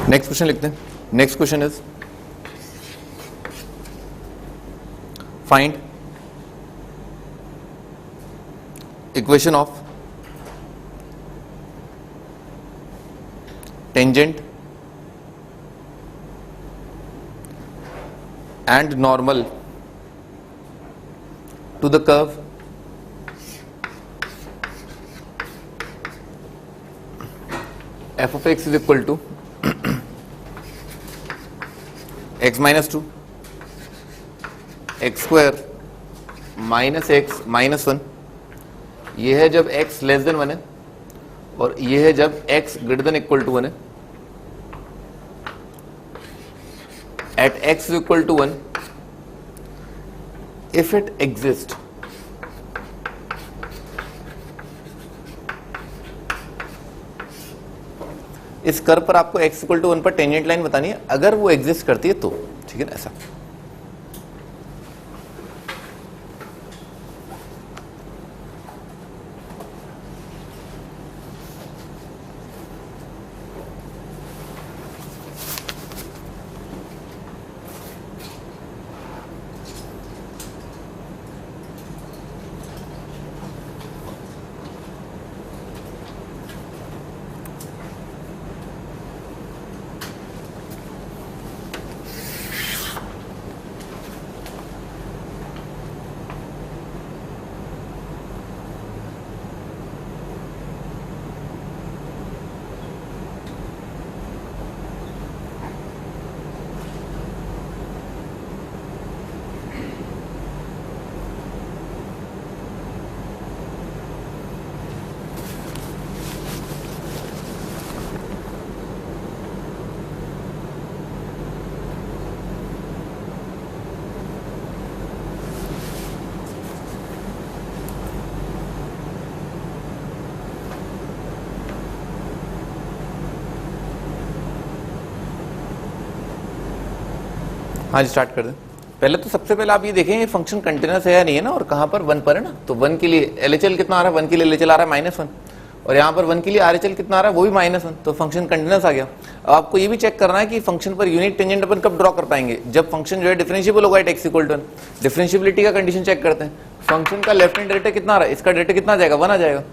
Next question लिखते हैं. Next question is find equation of tangent and normal to the curve f of x is equal to x minus 2 x square minus x minus 1. ये है जब x less than 1 है और ये है जब x greater than equal to 1 है. At x is equal to 1, if it exists, इस कर्व पर आपको x इक्वल टू 1 पर टेंजेंट लाइन बतानी है. अगर वो एग्जिस्ट करती है तो ठीक है ना, ऐसा. हाँ जी, स्टार्ट कर दें. पहले तो सबसे पहले आप ये देखें ये फंक्शन कंटिन्यूअस है या नहीं है ना, और कहाँ पर 1 पर है ना. तो 1 के लिए LHL कितना आ रहा है, 1 के लिए LHL आ रहा है -1, और यहाँ पर 1 के लिए RHL कितना आ रहा है, वो भी -1. तो फंक्शन कंटिन्यूअस आ गया. अब आपको ये भी चेक करना है कि फंक्शन पर यूनिट टेंजेंट अपन कब ड्रॉ कर पाएंगे, जब फंक्शन जो है डिफरेंशिएबल होगा at x equal to 1. Differentiability का कंडीशन चेक करते हैं. फंक्शन का लेफ्ट हैंड डेरिवेटिव कितना आ रहा है, इसका डेरिवेटिव कितना आ जाएगा, 1 आ जाएगा.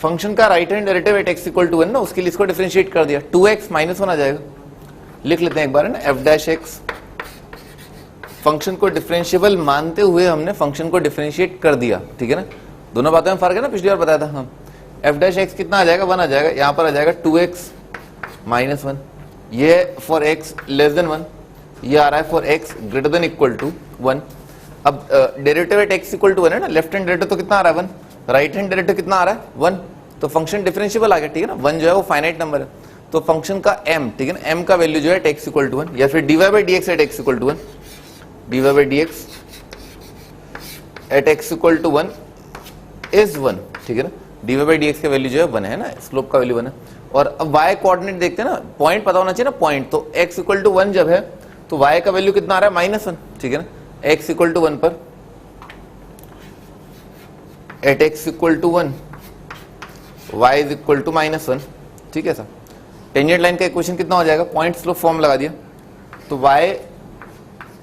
फंक्शन का right hand derivative at x equal to 1 ना, उसके लिए इसको डिफरेंशिएट कर दिया, 2x -1 आ जाएगा. लिख लेते हैं एक बार है ना, f' फंक्शन को डिफरेंशिएबल मानते हुए हमने फंक्शन को डिफरेंशिएट कर दिया. ठीक है ना, दोनों बातों में फर्क है ना, पिछली बार बताया था हम. f' कितना आ जाएगा, 1 आ जाएगा. यहाँ पर आ जाएगा 2x -1. ये फॉर x लेस देन 1, ये आ रहा है for x greater than equal to 1. अब derivative at x equal to 1 है ना, लेफ्ट हैंड डेरिवेटिव तो कितना आ रहा है 1, राइट हैंड डेरिवेटिव कितना आ रहा है 1. तो फंक्शन डिफरेंशिएबल आ गया. ठीक है ना, 1 जो है वो फाइनाइट नंबर है. तो फंक्शन का m, ठीक है ना, m का वैल्यू जो है x इक्वल टू 1, या फिर dy/dx at x equal to 1, dy/dx at x equal to 1 is 1. ठीक है ना, dy/dx का वैल्यू जो है 1 है ना, स्लोप का वैल्यू 1 है. और अब y कोऑर्डिनेट देखते हैं ना, पॉइंट पता होना चाहिए ना, पॉइंट. तो x इक्वल टू 1 जब है तो y का वैल्यू कितना आ रहा है, -1. ठीक है ना, x इक्वल टू 1 पर at x equal to 1 y is equal to -1. ठीक है सर, टेंजेंट लाइन का इक्वेशन कितना हो जाएगा, पॉइंट स्लोप फॉर्म लगा दिया. तो y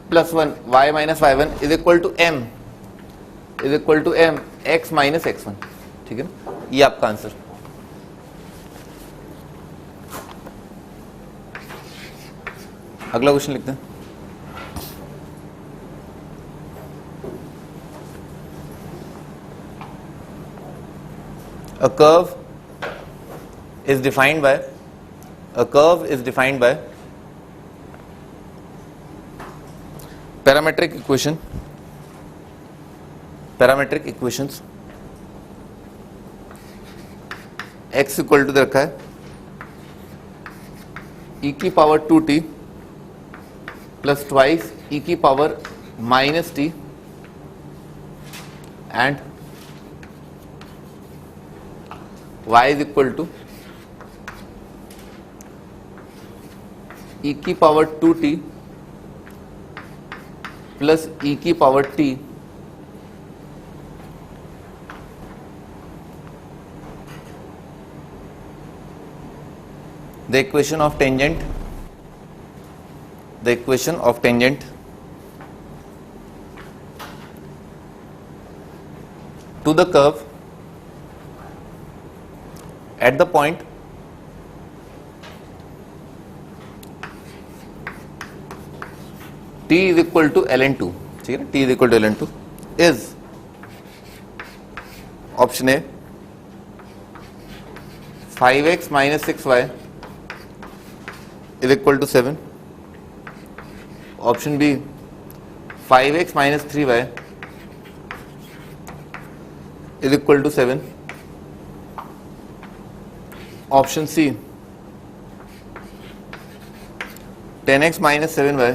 plus 1 y minus y1 is equal to m x minus x1. ठीक है ना, ये आपका आंसर. अगला क्वेश्चन लिखते हैं. A curve is defined by parametric equations. x equal to दे रखा है e की power 2t plus twice e की power -t and y is equal to e की पावर 2t प्लस e की power t the equation of tangent the equation of tangent to the curve at the point t is equal to ln2, ठीक है, t is equal to ln2 is option A 5x minus 6y is equal to 7, option B 5x minus 3y is equal to 7, option C 10x minus 7y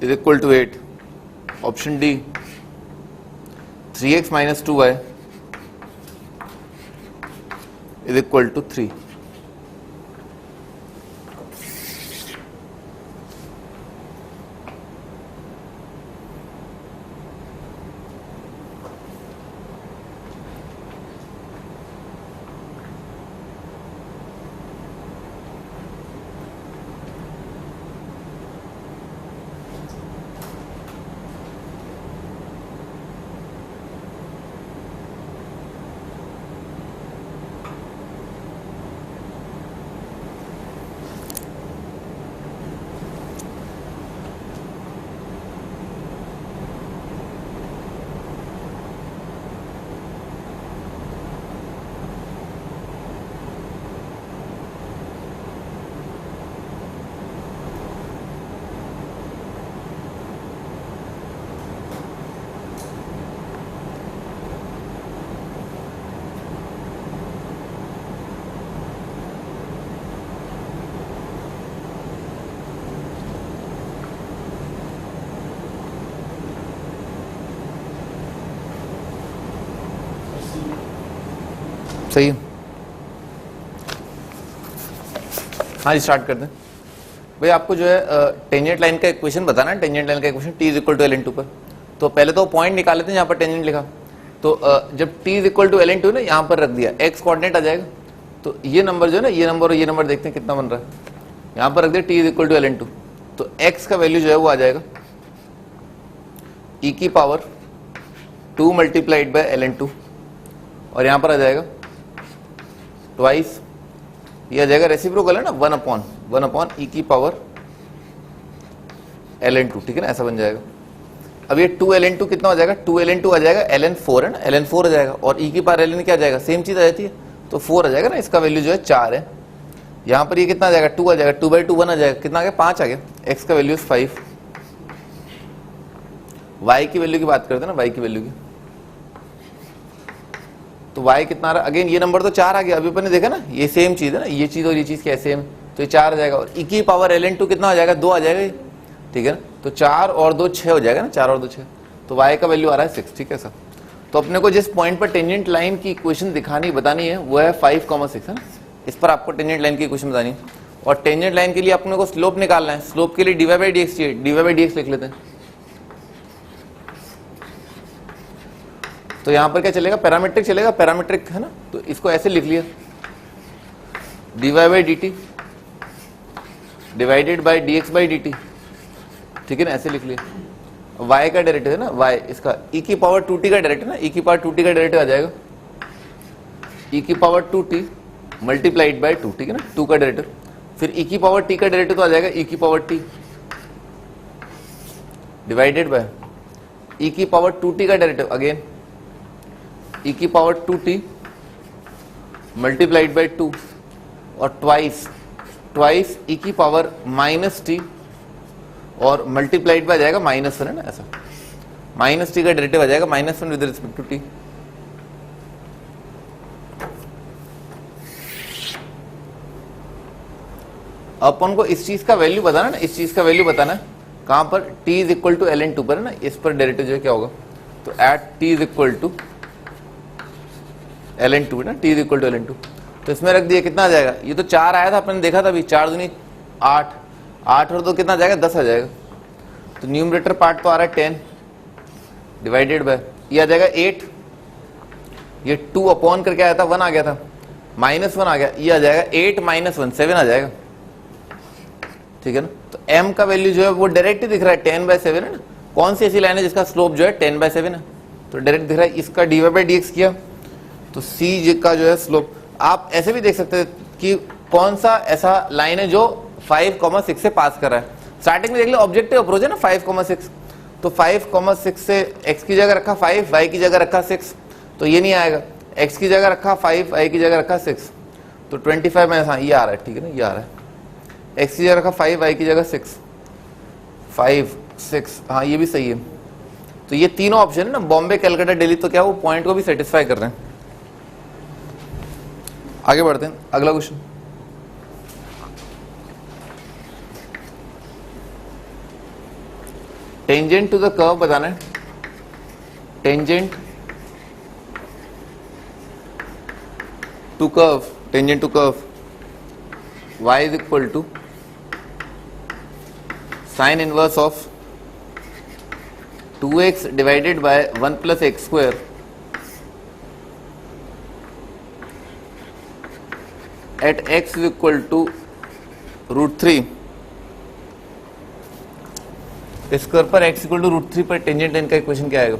is equal to 8, option D 3x minus 2y is equal to 3. सही है, हाँ जी start कर दें भाई। आपको जो है tangent line का इक्वेशन बताना है, टेंजेंट लाइन का equation t is equal to ln2 पर। तो पहले तो पॉइंट निकाले थे यहाँ पर टेंजेंट लिखा, तो जब t is equal to ln2 ना यहाँ पर रख दिया, x कोऑर्डिनेट आ जाएगा, तो ये नंबर जो है ना, ये नंबर और ये नंबर देखते हैं कितना बन रहा है, यहाँ पर रख दिया t is equal to ln2, तो x का वैल्यू जो है वो आ जाएगा e की पावर 2 मल्टीप्लाइड बाय ln2, और यहाँ पर आ जाएगा ट्वाइस, ये आ जाएगा रेसिप्रोकल है ना, 1 अपॉन ई की पावर ln2, ठीक है ना, ऐसा बन जाएगा। अब ये 2 ln2 कितना हो जाएगा, 2 ln2 आ जाएगा ln4 है ना, ln4 आ जाएगा, और ई की पावर ln क्या आ जाएगा, सेम चीज आ जाती है, तो 4 आ जाएगा ना, इसका वैल्यू जो है 4 है। यहाँ पर ये कितना आ जाएगा, 2 आ जाएगा, 2/2 1 आ जाएगा, कितना आ गया 5 आ गया, x का वैल्यू 5। y की वैल्यू की बात करते हैं ना, y की वैल्यू की, तो y कितना आ रहा है, अगेन ये नंबर तो 4 आ गया, अभी अपन ने देखा ना, ये सेम चीज है ना, ये चीज और ये चीज क्या सेम है, तो ये 4 आ जाएगा, और e की पावर ln2 कितना हो जाएगा, 2 आ जाएगा, ठीक है ना, तो 4 और 2 6 हो जाएगा ना, 4 और 2 6, तो y का वैल्यू आ रहा है 6, ठीक है सर। तो अपने को जिस पॉइंट पर टेंजेंट लाइन की इक्वेशन दिखानी बतानी है वो है 5,6 है ना, इस पर आपको टेंजेंट लाइन की इक्वेशन बतानी है, और टेंजेंट लाइन के लिए अपने को स्लोप निकालना है, स्लोप के लिए dy/dx चाहिए, dy/dx लिख लेते हैं। तो यहां पर क्या चलेगा, पैरामीट्रिक चलेगा, पैरामीट्रिक है ना, तो इसको ऐसे लिख लिया, dy/dt डिवाइडेड बाय dx/dt, ठीक है ना, ऐसे लिख लिया। y का डेरिवेटिव है ना, y इसका e की पावर 2t का डेरिवेटिव ना, e की पावर 2t का डेरिवेटिव आ जाएगा e की पावर 2t मल्टीप्लाइड बाय 2, ठीक है ना, 2 का डेरिवेटिव, फिर e की पावर t का डेरिवेटिव तो आ जाएगा e की power t divided by e की पावर 2t का डेरिवेटिव, अगेन e की पावर 2t मल्टीप्लाइड बाय 2, और ट्वाइस e की पावर -t और मल्टीप्लाइड बाय जाएगा -1 है ना, ऐसा -t का डेरिवेटिव आ जाएगा -1 विद रिस्पेक्ट टू t। अपन को इस चीज का वैल्यू बताना ना, इस चीज का वैल्यू बताना कहां पर, t is equal to ln2 पर है ना, इस पर डेरिवेटिव जो है क्या होगा, तो at t is equal to ln2 है ना, t is equal to ln2, तो इसमें रख दिया, कितना आ जाएगा, ये तो 4 आया था अपन ने देखा था अभी, 4 दूनी 8, 8 और 2 कितना आ जाएगा, 10 आ जाएगा, तो न्यूमरेटर पार्ट तो आ रहा है 10 डिवाइडेड बाय, ये आ जाएगा 8, ये 2 अपॉन करके आया था, 1 आ गया था, -1 आ गया, ये आ जाएगा 8 - 1 7 आ जाएगा, ठीक है ना। तो m का वैल्यू जो है वो डायरेक्ट ही दिख रहा है 10/7 है ना। कौन सी ऐसी लाइन है जिसका स्लोप जो है 10/7 है, तो डायरेक्ट दिख रहा है। इसका dy/dx किया तो c का जो है स्लोप, आप ऐसे भी देख सकते हैं कि कौन सा ऐसा लाइन है जो 5,6 से पास कर रहा है। स्टार्टिंग में देख लो ऑब्जेक्टिव अप्रोच है ना 5,6, तो 5,6 से x की जगह रखा 5, y की जगह रखा 6, तो ये नहीं आएगा। x की जगह रखा 5, y की जगह रखा 6, तो 25 में हाँ ये आ रहा है, ठीक है ना, ये आ रहा है। x की जगह रखा 5, y की जगह 6, 5, 6, हाँ ये भी सही है। तो ये तीनों ऑप्शन है ना, बॉम्बे, कलकत्ता, दिल्ली, तो क्या वो पॉइंट को भी सेटिस्फाई कर रहे हैं। आगे बढ़ते हैं, अगला question. Tangent to the curve बताना है। Tangent to curve, tangent to curve y is equal to sine inverse of 2x divided by 1 plus x square at x is equal to √3। इस कर्व पर x इक्वल टू √3 पर tangent line का equation क्या आएगा?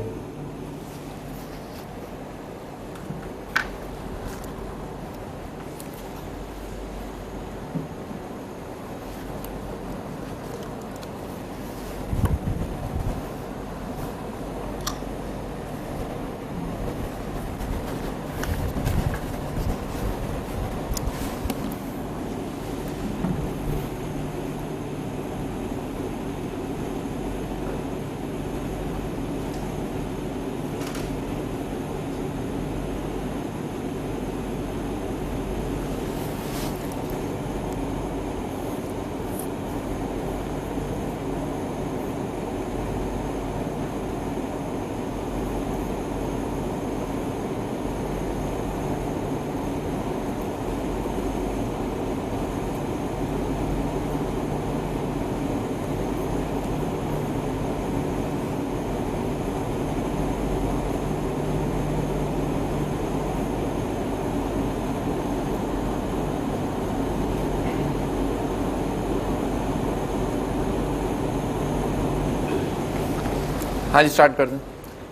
हाँ जी start कर दें।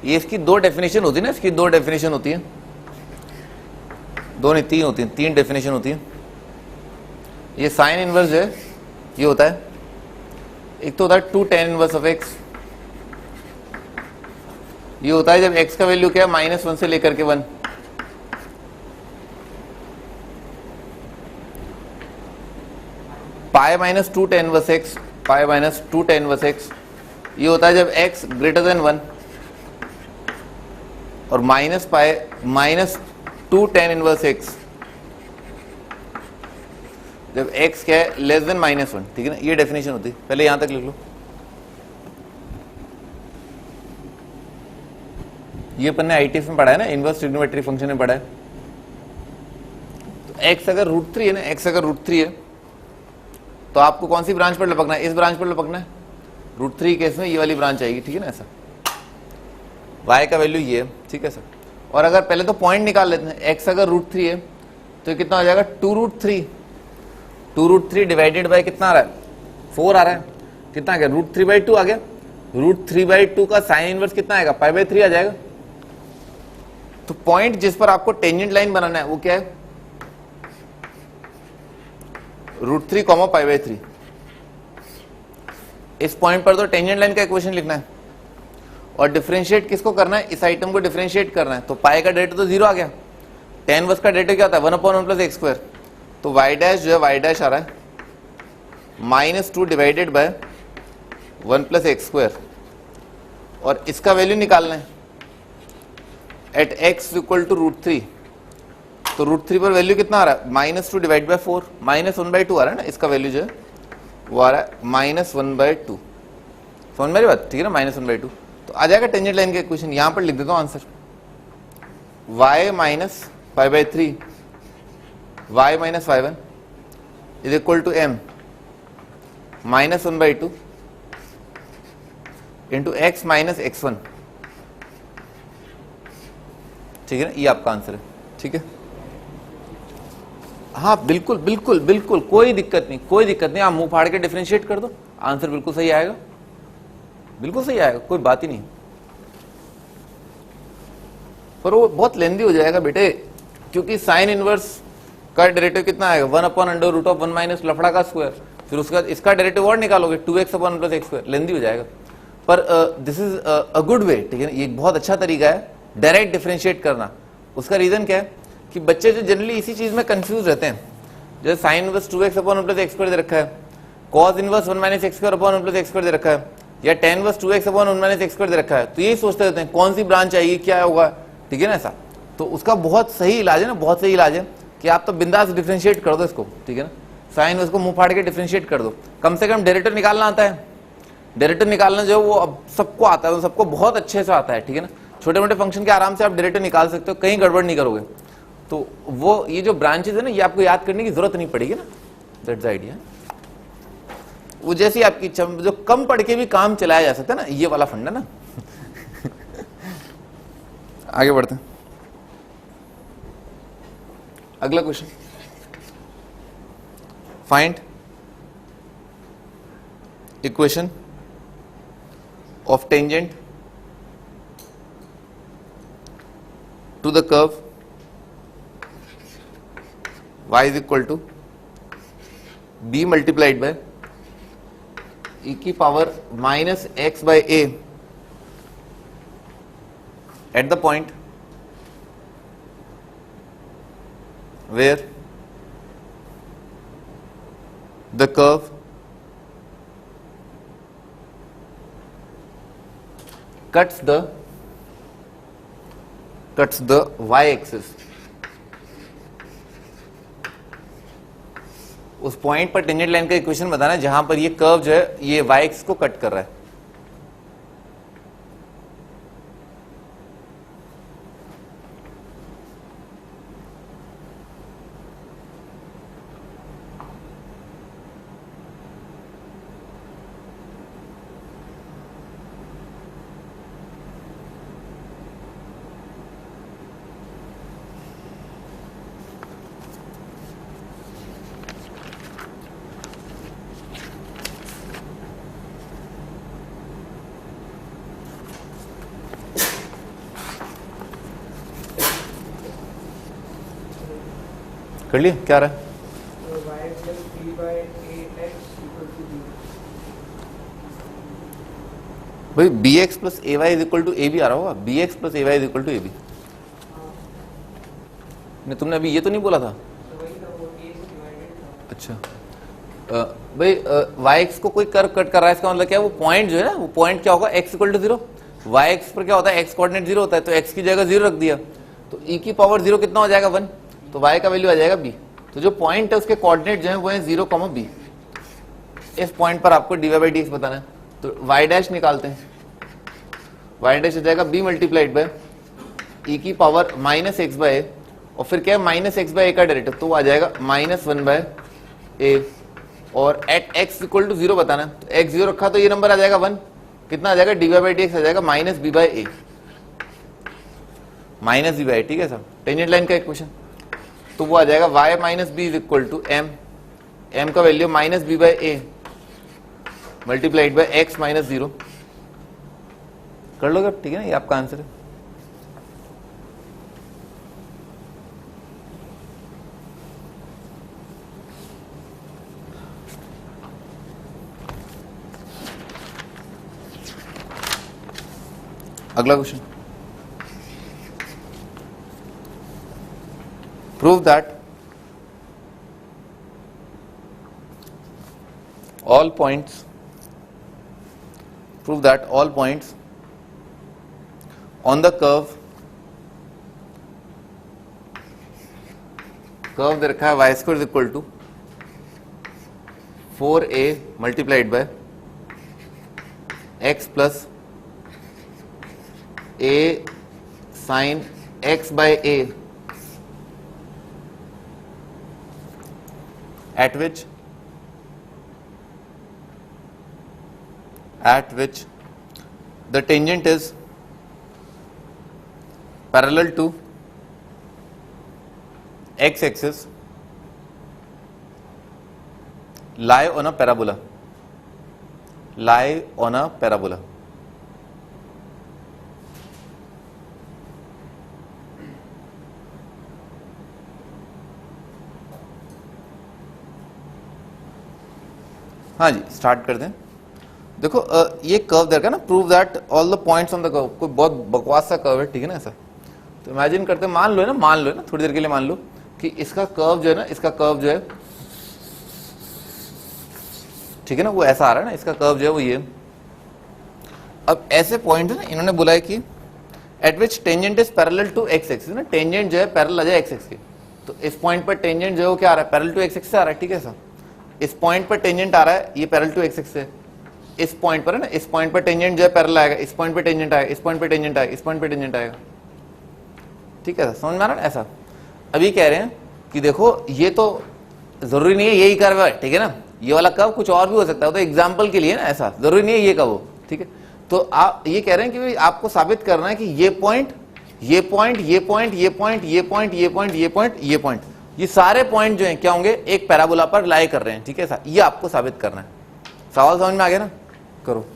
ये इसकी दो डेफिनेशन होती है ना, इसकी दो डेफिनेशन होती है, दो नहीं तीन होती है, तीन डेफिनेशन होती है। ये साइन इनवर्स जो है ये होता है, एक तो होता है 2 tan इनवर्स ऑफ x, ये होता है जब x का वैल्यू क्या है -1 से लेकर के 1। पाई -2 tan इनवर्स x, पाई -2 tan इनवर्स x, ये होता है जब x ग्रेटर देन 1, और minus pi -2 tan inverse x जब x क्या है लेस देन -1, ठीक है ना। ये डेफिनेशन होती है, पहले यहां तक लिख लो। ये अपन ने ITF में पढ़ा है ना, इनवर्स ट्रिग्नोमेट्री फंक्शन में पढ़ा है। तो x अगर √3 है ना, x अगर √3 है तो आपको कौन सी ब्रांच पर लपकना है? इस ब्रांच पर लपकना है। √3 केस में ये वाली ब्रांच आएगी, ठीक है ना, ऐसा। y का वैल्यू ये है, ठीक है सर। और अगर पहले तो पॉइंट निकाल लेते हैं, x अगर √3 है तो कितना हो जाएगा 2√3, 2√3 डिवाइडेड बाय कितना आ रहा है 4 आ रहा है, कितना आ गया √3/2 आ गया। √3/2 का साइन इनवर्स कितना आएगा π/3 आ जाएगा। तो पॉइंट जिस पर आपको टेंजेंट लाइन बनाना है वो क्या है √3, π/3। इस पॉइंट पर तो टेंजेंट लाइन का इक्वेशन लिखना है, और डिफरेंशिएट किसको करना है? इस आइटम को डिफरेंशिएट करना है। तो पाई का डेरिवेटिव तो 0 आ गया, tan इनवर्स का डेरिवेटिव क्या होता है 1/1 प्लस x स्क्वायर। तो y डैश जो है y डैश आ रहा है -2 divided by 1 plus x square, और इसका वैल्यू निकालना है एट x इक्वल टू √3। तो √3 पर वैल्यू कितना आ रहा है -2 डिवाइड बाय 4, -1/2 आ रहा है ना। इसका वैल्यू जो है वो आ रहा है -1/2। समझ मेरी बात, ठीक है ना, -1/2। तो आ जाएगा टेंजेंट लाइन का इक्वेशन। यहां पर लिख देता हूं answer, y minus π/3 y minus y1 is equal to m -1/2 into x minus x1, ठीक है ना। ये आपका आंसर है, ठीक है। हाँ बिल्कुल बिल्कुल बिल्कुल, कोई दिक्कत नहीं, कोई दिक्कत नहीं, आप मुंह फाड़ के डिफरेंशिएट कर दो, आंसर बिल्कुल सही आएगा, बिल्कुल सही आएगा, कोई बात ही नहीं। पर वो बहुत लेंदी हो जाएगा बेटे, क्योंकि साइन इनवर्स का डेरिवेटिव कितना आएगा, 1/√1 माइनस लफड़ा का स्क्वायर, फिर उसके बाद इसका डेरिवेटिव और निकालोगे 2x/1 + x², लेंदी हो जाएगा। पर this is a good way, ठीक है ना, ये बहुत अच्छा तरीका है डायरेक्ट डिफरेंशिएट करना। उसका रीजन क्या है कि बच्चे जो जनरली इसी चीज में कंफ्यूज रहते हैं, जैसे साइन इनवर्स 2x/1 + x² दे रखा है, कॉस इनवर्स 1 - x²/1 + x² दे रखा है, या tan इनवर्स 2x/1 - x² दे रखा है, तो यही सोचते रहते हैं कौन सी ब्रांच आएगी, क्या होगा, ठीक है ना ऐसा। तो उसका बहुत सही इलाज है ना, बहुत सही इलाज है कि आप तो बिंदास डिफरेंशिएट कर दो इसको, ठीक है ना, साइन उसको मुंह फाड़ के डिफरेंशिएट कर दो, कम से कम डेरिवेटिव निकालना आता है। डेरिवेटिव निकालना जो वो अब सबको आता है, सबको बहुत अच्छे से आता है, ठीक है ना, छोटे मोटे फंक्शन के आराम से आप डेरिवेटिव निकाल सकते हो, कहीं गड़बड़ नहीं करोगे। तो वो ये जो ब्रांचेस है ना, ये आपको याद करने की जरूरत नहीं पड़ेगी ना, दैट्स द आइडिया। वो जैसी आपकी जो कम पढ़ के भी काम चलाया जा सकता है ना, ये वाला फंड है ना। आगे बढ़ते हैं, अगला question, find equation of tangent to the curve y is equal to b multiplied by e की power minus x by a at the point where the curve cuts the y axis। उस point पर tangent line का equation बताना है जहां पर ये curve जो है ये y एक्सिस को कट कर रहा है। कर लिया, क्या रहा है? भाई bx + ay = ab आ रहा होगा, bx + ay = ab। नहीं, तुमने अभी ये तो नहीं बोला था? अच्छा भाई y एक्स को कोई कर्व कट कर रहा है, इसका मतलब क्या है, वो पॉइंट जो है ना, वो पॉइंट क्या होगा, x = 0, y एक्स पर क्या होता है, x कोऑर्डिनेट 0 होता है, तो x की जगह 0 रख दिया, तो e की पावर 0 कितना हो जाएगा, 1, तो y का वैल्यू आ जाएगा b। तो जो पॉइंट है उसके कोऑर्डिनेट जो है वो है 0, b। इस पॉइंट पर आपको dy/dx बताना है, तो y डैश निकालते हैं, y डैश हो जाएगा b × e की पावर -x/a, और फिर क्या है -x/a का डेरिवेटिव, तो वो आ जाएगा -1/a, और एट x = 0 बताना है, तो x 0 रखा तो ये नंबर आ जाएगा 1, कितना आ जाएगा, dy/dx आ जाएगा -b/a, -b/a, ठीक है सर, टेंजेंट लाइन का इक्वेशन। तो वो आ जाएगा y - b = m, m का वैल्यू -b/a × x - 0, कर लोगे अब, ठीक है ना, ये आपका आंसर है। अगला question, prove that all points on the curve दे रखा है y² = 4a × x + a sin x/a, at which the tangent is parallel to x axis lie on a parabola, lie on a parabola. हाँ जी, start कर दें। देखो ये curve देगा ना, prove that all the points on the curve. कोई बहुत बकवास सा कर्व है, ठीक है ना ऐसा। तो इमेजिन करते हैं, मान लो ना थोड़ी देर के लिए मान लो कि इसका कर्व जो है ना, इसका कर्व जो है, ठीक है ना, वो ऐसा आ रहा है ना, इसका कर्व जो है वो ये। अब ऐसे पॉइंट है ना, इन्होंने बोला है कि at which tangent is parallel to x axis ना, टेंजेंट जो है पैरेलल आ जाए एक्स एक्स के। तो इस पॉइंट पर टेंजेंट जो है वो क्या आ रहा है, पैरेलल टू एक्स एक्स से आ रहा है, ठीक है ऐसा। इस पॉइंट पर टेंजेंट आ रहा है, ये पैरेलल टू एक्स एक्स से। इस पॉइंट पर है ना, इस पॉइंट पर टेंजेंट जो है पैरेलल आएगा, इस पॉइंट पर टेंजेंट आएगा, इस पॉइंट पर टेंजेंट आएगा, इस पॉइंट पर टेंजेंट आएगा, ठीक है, समझ में आ रहा है ऐसा। अभी कह रहे हैं कि देखो ये तो जरूरी नहीं है यही कर्व है, ठीक है ना, ये वाला कर्व कुछ और भी हो सकता है, तो एग्जाम्पल के लिए ना, ऐसा जरूरी नहीं है ये कर्व हो, ठीक है। तो आप ये कह रहे हैं कि आपको साबित करना है कि ये पॉइंट, ये पॉइंट, ये पॉइंट, ये पॉइंट, ये पॉइंट, ये पॉइंट, ये पॉइंट, ये पॉइंट, ये सारे पॉइंट जो हैं क्या होंगे, एक पैराबोला पर लाई कर रहे हैं, ठीक है ऐसा। ये आपको साबित करना है। सवाल समझ में आ गया ना, करो।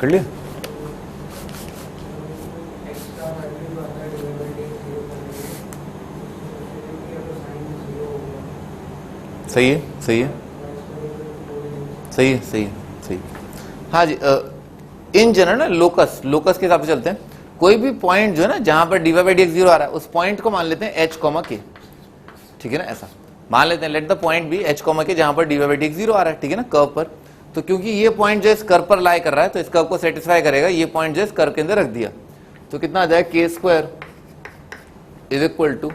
कर लिया? सही है, सही है, सही है, सही है, सही। हाँ जी, इन जनरल ना लोकस के हिसाब से चलते हैं। कोई भी पॉइंट जो है ना जहां पर dy by dx 0 आ रहा है, उस पॉइंट को मान लेते हैं h, k, ठीक है ना ऐसा मान लेते हैं। Let the point be h, k, जहां पर dy by dx 0 आ रहा है, ठीक है ना, कर्व पर। तो क्योंकि ये पॉइंट जो इस कर्व पर लाई कर रहा है, तो इस कर्व को सेटिस्फाई करेगा। ये पॉइंट जो इस कर्व के अंदर रख दिया, तो कितना आ जाएगा, k square is equal to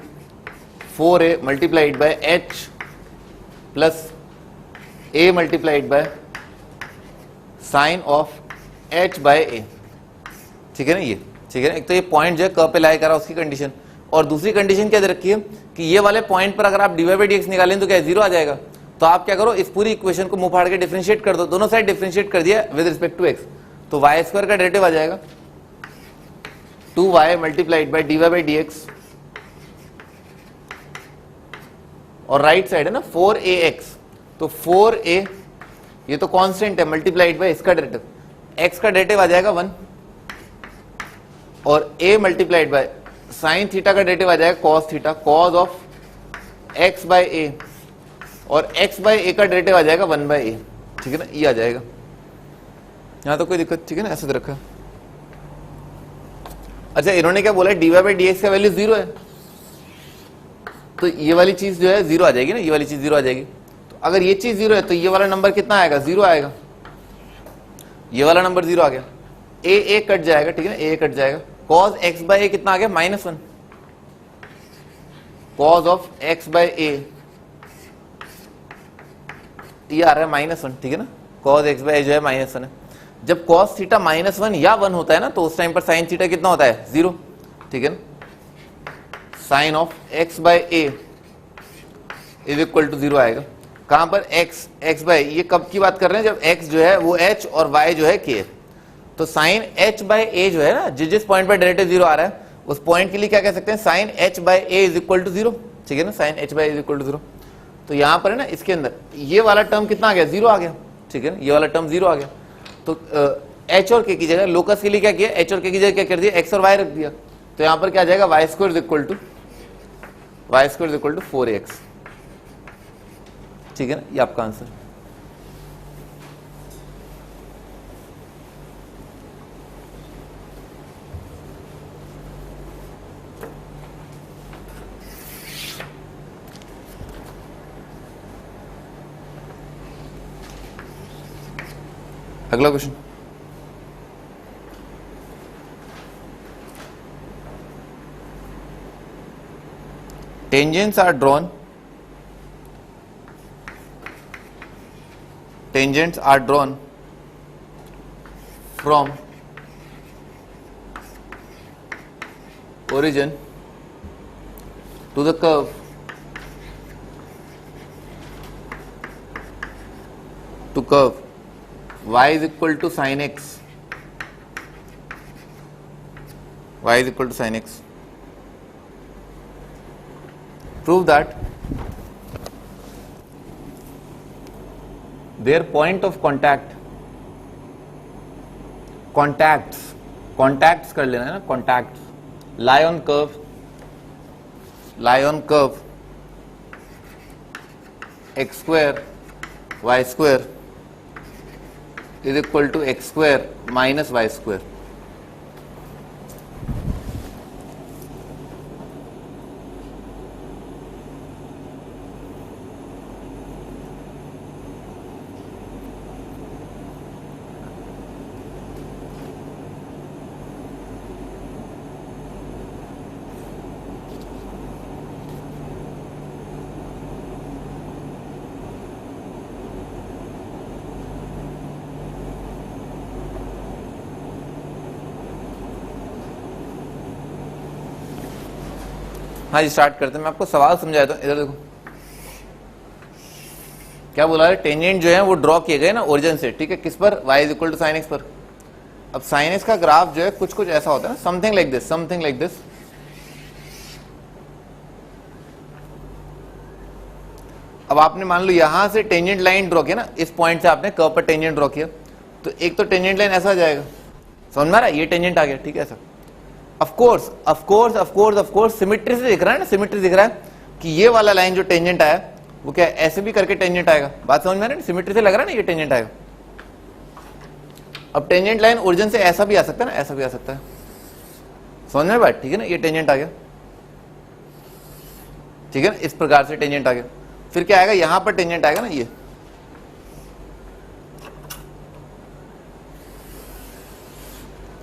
4a multiplied by h plus a multiplied by sine of h by a, ठीक है ना ये, ठीक है ना। एक तो ये पॉइंट जो है कर्व पे लाई कर रहा है, उसकी कंडीशन। और दूसरी कंडीशन क्या दे रखी है कि ये वाले पॉइंट पर अगर आप dy by dx निकालें तो क्या 0 आ जाएगा। तो आप क्या करो, इस पूरी इक्वेशन को मुंह फाड़ के डिफरेंशिएट कर दो, दोनों साइड डिफरेंशिएट कर दिया विद रिस्पेक्ट टू x, तो y स्क्वायर का डेरिवेटिव आ जाएगा 2y multiplied by dy by dx, और राइट साइड है ना 4ax, तो 4a ये तो कांस्टेंट है मल्टीप्लाइड बाय इसका डेरिवेटिव, x का डेरिवेटिव आ जाएगा 1, और a multiplied by sine theta का डेरिवेटिव आ जाएगा cos theta, cos of x by a, और x बाय a का डेरिवेटिव आ जाएगा 1 बाय a, ठीक है ना, ये आ जाएगा। यहां तो कोई दिक्कत, ठीक है ना, ऐसे रखा। अच्छा, इन्होंने क्या बोला, dy by dx का वैल्यू 0 है, तो ये वाली चीज जो है 0 आ जाएगी ना, ये वाली चीज 0 आ जाएगी। तो अगर ये चीज 0 है तो ये वाला नंबर कितना आएगा, 0 आएगा। ये वाला नंबर 0 आ गया, a कट जाएगा, ठीक है ना, a कट जाएगा। cos x बाय a कितना आ गया, -1, cos of x by a ये आ रहा है -1, ठीक है ना, cos x बाय a जो है -1 है। जब cos थीटा -1 या 1 होता है ना, तो उस टाइम पर sin थीटा कितना होता है, 0, ठीक है ना। Sine of x by a is equal to 0 आएगा। कहां पर x बाय, ये कब की बात कर रहे हैं, जब x जो है वो h और y जो है k है। तो साइन h बाय a जो है ना, जिस पॉइंट पर डेरिवेटिव 0 आ रहा है, उस पॉइंट के लिए क्या कह सकते हैं, sine h by a is equal to 0, ठीक है ना, sine h by a is equal to 0। तो यहां पर है ना, इसके अंदर ये वाला टर्म कितना आ गया, 0 आ गया, ठीक है ना, ये वाला टर्म 0 आ गया। तो h और k की जगह लोकस के लिए क्या किया, h और k की जगह क्या कर दिया, x और y रख दिया। तो यहां पर क्या आ जाएगा, y square is equal to 4x। ठीक है ना, ये आपका आंसर। अगला question, tangents are drawn from origin to the curve y is equal to sin x, prove that their point of contacts कर लेना है ना, contacts lie on curve x square y square is equal to x square minus y square। हाँ जी, start करते हैं। मैं आपको सवाल समझाया था, इधर देखो क्या बोला है। टेंजेंट जो है वो ड्रॉ किए गए ना ओरिजिन से, ठीक है, किस पर, y is equal to sine x पर। अब साइन एक्स का ग्राफ जो है कुछ ऐसा होता है ना, समथिंग लाइक दिस। अब आपने मान लो यहां से टेंजेंट लाइन ड्रॉ किया ना, इस पॉइंट से आपने कर्व पर टेंजेंट ड्रॉ किया, तो एक तो टेंजेंट लाइन ऐसा आ जाएगा, समझ में आ रहा है, ये टेंजेंट आ गया, ठीक है, ऐसा। ऑफ कोर्स सिमेट्री से दिख रहा है ना, सिमेट्री दिख रहा है कि ये वाला लाइन जो टेंजेंट आया वो क्या ऐसे भी करके टेंजेंट आएगा। बात समझ में आ रहा है, सिमेट्री से लग रहा है ना ये टेंजेंट आएगा। अब टेंजेंट लाइन ओरिजिन से ऐसा भी आ सकता है ना, ऐसा भी आ सकता है, समझ में बात, ठीक है ना, ये टेंजेंट आ गया, ठीक है ना, इस प्रकार से टेंजेंट आ गया। फिर क्या आएगा, यहां पर टेंजेंट आएगा ना, ये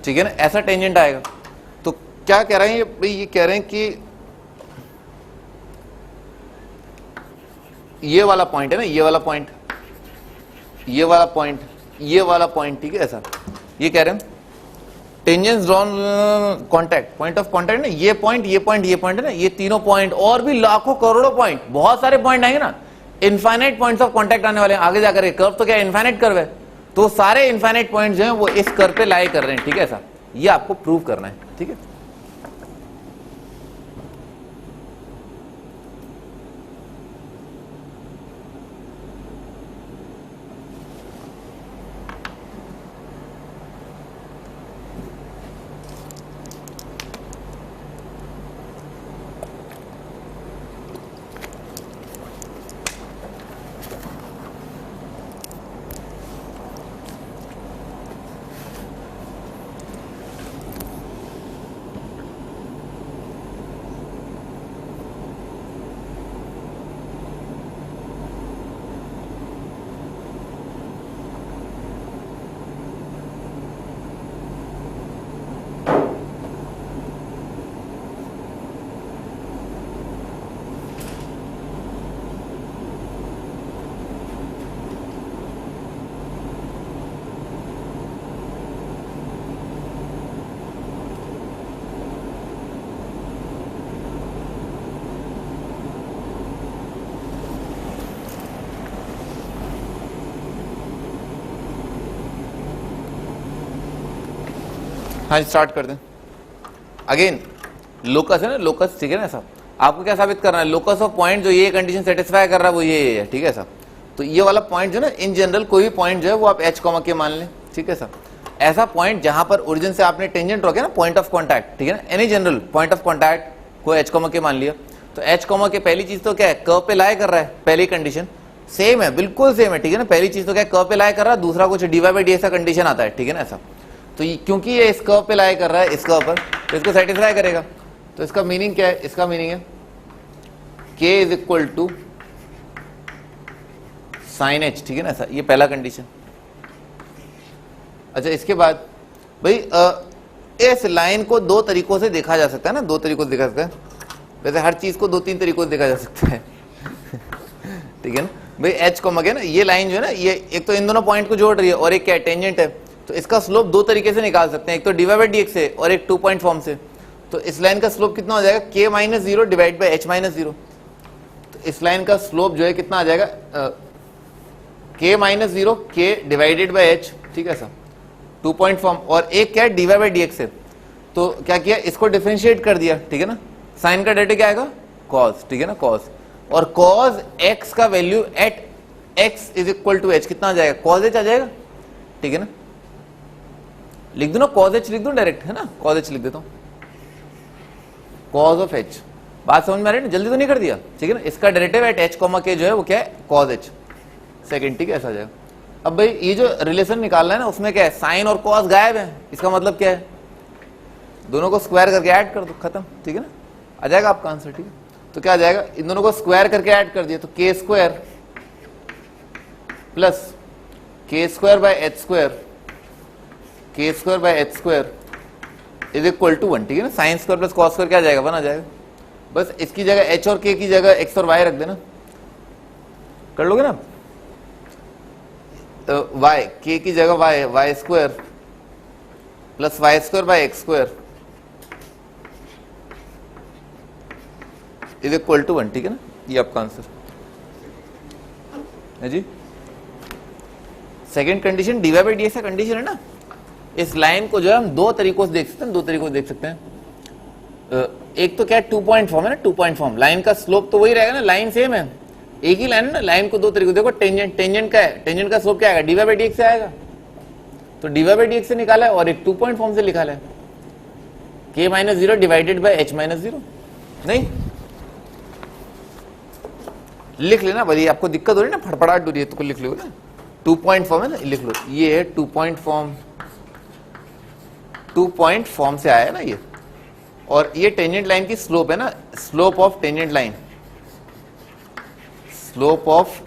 ठीक है ना, ऐसा टेंजेंट आएगा। तो क्या कह रहे हैं भाई, ये कह रहे हैं कि ये वाला पॉइंट है ना, ये वाला पॉइंट, ठीक है, ऐसा ये कह रहे हैं tangents drawn contact, point of contact ना, ये पॉइंट है ना, ये तीनों पॉइंट और भी लाखों करोड़ों पॉइंट, बहुत सारे पॉइंट आएंगे ना, इनफाइनाइट पॉइंट्स ऑफ कॉन्टैक्ट आने वाले हैं आगे जाकर। कर्व तो क्या इनफाइनाइट कर्व है, तो सारे इनफाइनाइट पॉइंट जो है वो इस कर्व पे लाई कर रहे हैं, ठीक है, ऐसा ये आपको प्रूव करना है, ठीक है। हाँ स्टार्ट कर दें। अगेन लोकस है ना, लोकस, ठीक है ना, सब आपको क्या साबित करना है, लोकस ऑफ पॉइंट जो ये कंडीशन सेटिस्फाई कर रहा है वो ये है, ठीक है सब। तो ये वाला पॉइंट जो ना, इन जनरल कोई भी पॉइंट जो है वो आप h कॉमा के मान लें, ठीक है सब। ऐसा पॉइंट जहां पर ओरिजिन से आपने टेंजेंट रखे ना, पॉइंट ऑफ कॉन्टैक्ट, ठीक है ना, any general point of contact को एच कॉमा के मान लिया, तो एच कॉमा के पहली चीज तो क्या है, कर्व पे लाई कर रहा है, पहली कंडीशन सेम है, बिल्कुल सेम है, ठीक है ना, पहली चीज तो क्या है, कर्व पे लाई कर रहा है, दूसरा कुछ d y by d x का कंडीशन आता है, ठीक है ना ऐसा। तो क्योंकि ये इस कर्व पे लाई कर रहा है, इस कर्व पर, तो इसको सेटिस्फाई करेगा। तो इसका मीनिंग क्या है, इसका मीनिंग है k is equal to sine h, ठीक है ना ऐसा, ये पहला कंडीशन। अच्छा, इसके बाद भाई इस लाइन को दो तरीकों से देखा जा सकता है ना, दो तरीकों से देखा सकता है, वैसे हर चीज को दो तीन तरीकों से देखा जा सकता है ठीक है ना भाई, एच को मगे ना, ये लाइन जो है ना, ये एक तो इन दोनों पॉइंट को जोड़ रही है और एक क्या टेंजेंट है, तो इसका स्लोप दो तरीके से निकाल सकते हैं, एक तो d y by d x से और एक 2 पॉइंट फॉर्म से। तो इस लाइन का स्लोप कितना हो जाएगा, k minus zero divide by H minus zero. तो इस लाइन का स्लोप जो है कितना आ जाएगा, k minus zero k divided by H, ठीक है सर, 2 पॉइंट फॉर्म, और एक क्या है d y by d x है। तो क्या किया, इसको डिफरेंशिएट कर दिया, ठीक है ना, साइन का डेरिवेटिव क्या आएगा, cos, ठीक है ना cos, और cos x का value at x is equal to h कितना आ जाएगा, cos h आ जाएगा, ठीक है ना, लिख दो ना cos h, लिख दो डायरेक्ट, है ना, cos h लिख देता हूं, cos ऑफ h। बात समझ में आ रही है ना, जल्दी तो नहीं कर दिया, ठीक है ना। इसका derivative at h comma k जो है वो क्या है, cos h सेकंड, ठीक है, ऐसा आ जाएगा। अब भाई ये जो रिलेशन निकालना है ना, उसमें क्या है, साइन और cos गायब है, इसका मतलब क्या है, दोनों को स्क्वायर करके ऐड कर दो, खत्म, ठीक है ना, आ जाएगा आपका आंसर, ठीक है। तो क्या आ जाएगा, इन दोनों को स्क्वायर करके ऐड कर दिया, तो k square plus k square by h square, k square by h square is equal to 1, ठीक है ना, sine square plus cos square क्या आ जाएगा, 1 आ जाएगा। बस इसकी जगह h और k की जगह x और y रख देना, कर लोगे ना, तो y k की जगह y square plus y square by x square is equal to 1, ठीक है ना, ये आपका आंसर है जी। Second condition d y by d x का कंडीशन है ना, इस लाइन को जो है हम दो तरीकों से देख सकते हैं, दो तरीकों से देख सकते हैं। एक तो क्या है, 2 पॉइंट फॉर्म है ना, 2 पॉइंट फॉर्म, लाइन का स्लोप तो वही रहेगा ना, लाइन सेम है, एक ही लाइन है ना, लाइन को दो तरीकों, देखो टेंजेंट, टेंजेंट का है, टेंजेंट का स्लोप क्या आएगा, d y by d x से आएगा, तो d y by d x से निकाला है, और एक 2 पॉइंट फॉर्म से निकाला है, k minus zero divided by H minus zero. नहीं लिख लेना भाई, आपको दिक्कत हो रही है ना, फड़फड़ाहट हो रही है, तो लिख लो ना, 2 पॉइंट फॉर्म है ना, लिख लो, ये है 2 पॉइंट फॉर्म, 2 पॉइंट फॉर्म से आया है ना ये, और ये टेंजेंट लाइन की स्लोप है ना, slope of tangent line, slope of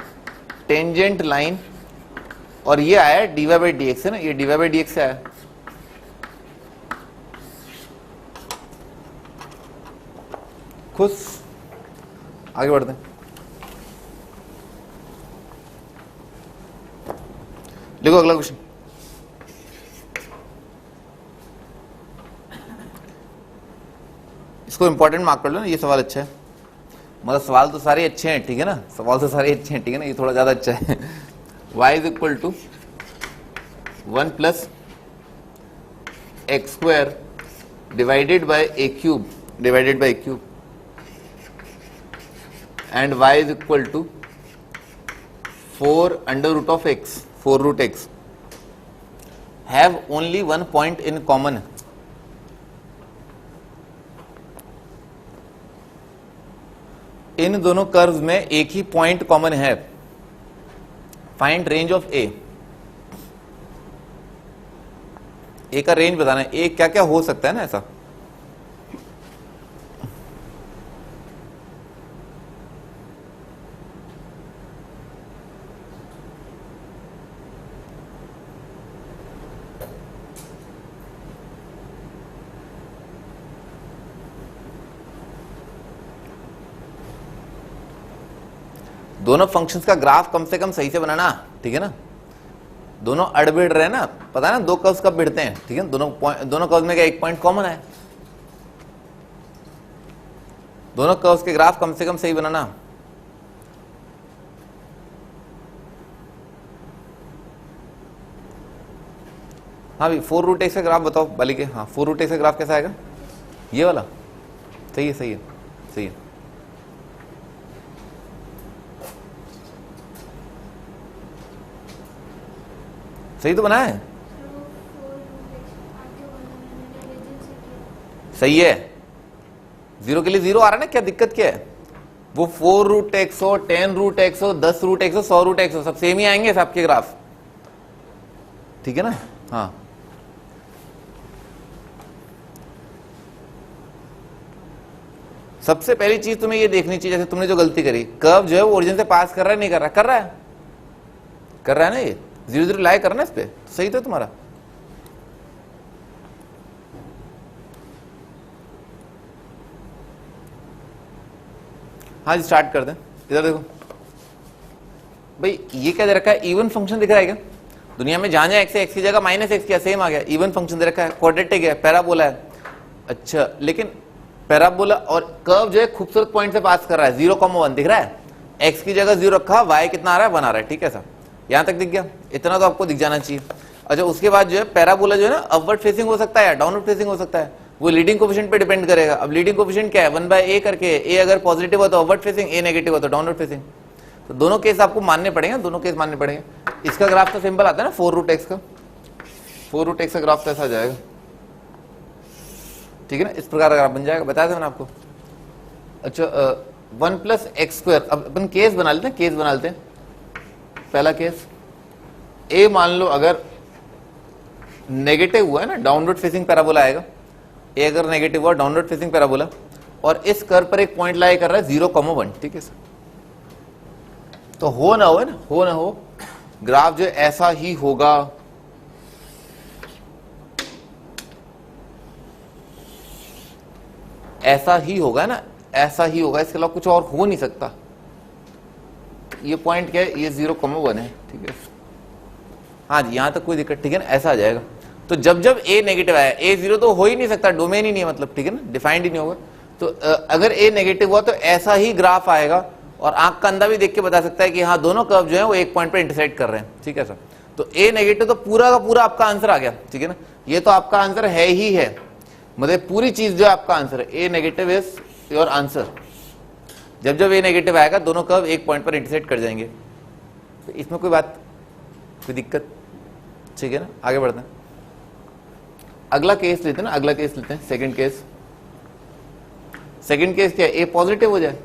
tangent line, और ये आया d y by d x है ना, ये d y by d x से आया। खुश, आगे बढ़ते हैं, देखो अगला क्वेश्चन, इसको इंपॉर्टेंट मार्क कर लो ना, ये सवाल अच्छा है, मतलब सवाल तो सारे अच्छे हैं, ठीक है ना, सवाल तो सारे अच्छे हैं, ठीक है ना, ये थोड़ा ज्यादा अच्छा है। y is equal to 1 plus x square divided by a cube, divided by a cube, and y is equal to 4 under root of x, 4 root x, have only 1 point in common. इन दोनों curves में एक ही point common है, find range of a का range बताना है, ए क्या क्या हो सकता है ना ऐसा। दोनों फंक्शंस का ग्राफ कम से कम सही से बनाना, ठीक है ना, दोनों अड़बिड़ रहे ना, पता है ना, दो कर्व्स कब भिड़ते हैं, ठीक है, दोनों कर्व्स में क्या एक पॉइंट कॉमन है, दोनों कर्व्स के ग्राफ कम से कम सही बनाना। हाँ भाई 4 रूट एक्स का ग्राफ बताओ बाली के, हाँ 4 रूट एक्स का ग्राफ कैसा आएगा, ये वाला, सही है सही है सही है, सही तो बना है, सही है, 0 के लिए 0 आ रहा है ना, क्या दिक्कत क्या है? वो 4 रूट एक्स हो, 10 रूट एक्स हो, 10 रूट एक्स हो, 100 रूट एक्स हो, सब सेम ही आएंगे सबके ग्राफ, ठीक है ना। हाँ, सबसे पहली चीज तुम्हें ये देखनी चाहिए, जैसे तुमने जो गलती करी, कर्व जो है वो ओरिजिन से पास कर रहा है नहीं कर रहा? कर रहा है, कर रहा है ना, ये 0 0 लाई करना इस पे, तो सही तो तुम्हारा। हाँ जी, स्टार्ट कर दें। इधर देखो भाई, ये क्या दे रखा है? इवन फंक्शन दिख रहा है क्या? दुनिया में जहां जहां एक्स है, एक्स की जगह माइनस एक्स क्या सेम आ गया, इवन फंक्शन दे रखा है, क्वाड्रेटिक है, पैराबोला है। अच्छा, लेकिन पैराबोला और कर्व जो है खूबसूरत पॉइंट से पास कर रहा है, 0,1 दिख रहा है, एक्स की जगह 0 रखा, वाई कितना आ रहा है? 1 आ रहा है, ठीक है सर, यहां तक दिख गया, इतना तो आपको दिख जाना चाहिए। अच्छा, उसके बाद जो है पैराबोला जो है ना, अपवर्ड फेसिंग हो सकता है या डाउनवर्ड फेसिंग हो सकता है, वो लीडिंग कोफिशिएंट पे डिपेंड करेगा। अब लीडिंग कोफिशिएंट क्या है? 1/a करके, ए अगर पॉजिटिव हो तो अपवर्ड फेसिंग, ए नेगेटिव हो तो डाउनवर्ड फेसिंग। तो दोनों केस आपको मानने पड़ेंगे, दोनों केस मानने पड़ेंगे। इसका ग्राफ तो सिंपल आता है ना, 4 रूट एक्स का, 4 रूट एक्स का ग्राफ तो ऐसा आ जाएगा, ठीक है ना, इस प्रकार का ग्राफ बन जाएगा, बताया था मैंने आपको। अच्छा, 1 प्लस एक्स स्क्वायर, अब अपन केस बना लेते हैं, केस बना लेते हैं। पहला केस, ए मान लो अगर नेगेटिव हुआ है ना, डाउनवर्ड फेसिंग पैराबोला आएगा, ए अगर नेगेटिव हुआ डाउनवर्ड फेसिंग पैराबोला, और इस कर्व पर एक पॉइंट लाई कर रहा है 0,1, ठीक है सर। तो हो ना हो, ना हो ना हो, ग्राफ जो ऐसा ही होगा, ऐसा ही होगा ना, ऐसा ही होगा, इसके अलावा कुछ और हो नहीं सकता। ये पॉइंट क्या है? ये 0,1 है, ठीक है। हाँ जी, यहां तक कोई दिक्कत, ठीक है ना, ऐसा आ जाएगा। तो जब जब ए नेगेटिव आया, ए 0 तो हो ही नहीं सकता, डोमेन ही नहीं है, मतलब, ठीक है ना, डिफाइंड ही नहीं होगा। तो अगर ए नेगेटिव हुआ तो ऐसा ही ग्राफ आएगा, और आंख का अंधा भी देख के बता सकता है कि हाँ, दोनों कर्व जो है वो एक पॉइंट पर इंटरसेक्ट कर रहे हैं, ठीक है सर। तो ए नेगेटिव तो पूरा का पूरा आपका आंसर आ गया, ठीक है ना, ये तो आपका आंसर है ही है, मतलब पूरी चीज जो आपका आंसर है, ए नेगेटिव इज योर आंसर। जब जब ए नेगेटिव आएगा, दोनों कर्व एक पॉइंट पर इंटरसेक्ट कर जाएंगे, तो इसमें कोई बात, कोई दिक्कत, ठीक है ना। आगे बढ़ते हैं, अगला केस लेते हैं ना, अगला केस लेते हैं, सेकंड केस। सेकंड केस क्या है? ए पॉजिटिव हो जाए,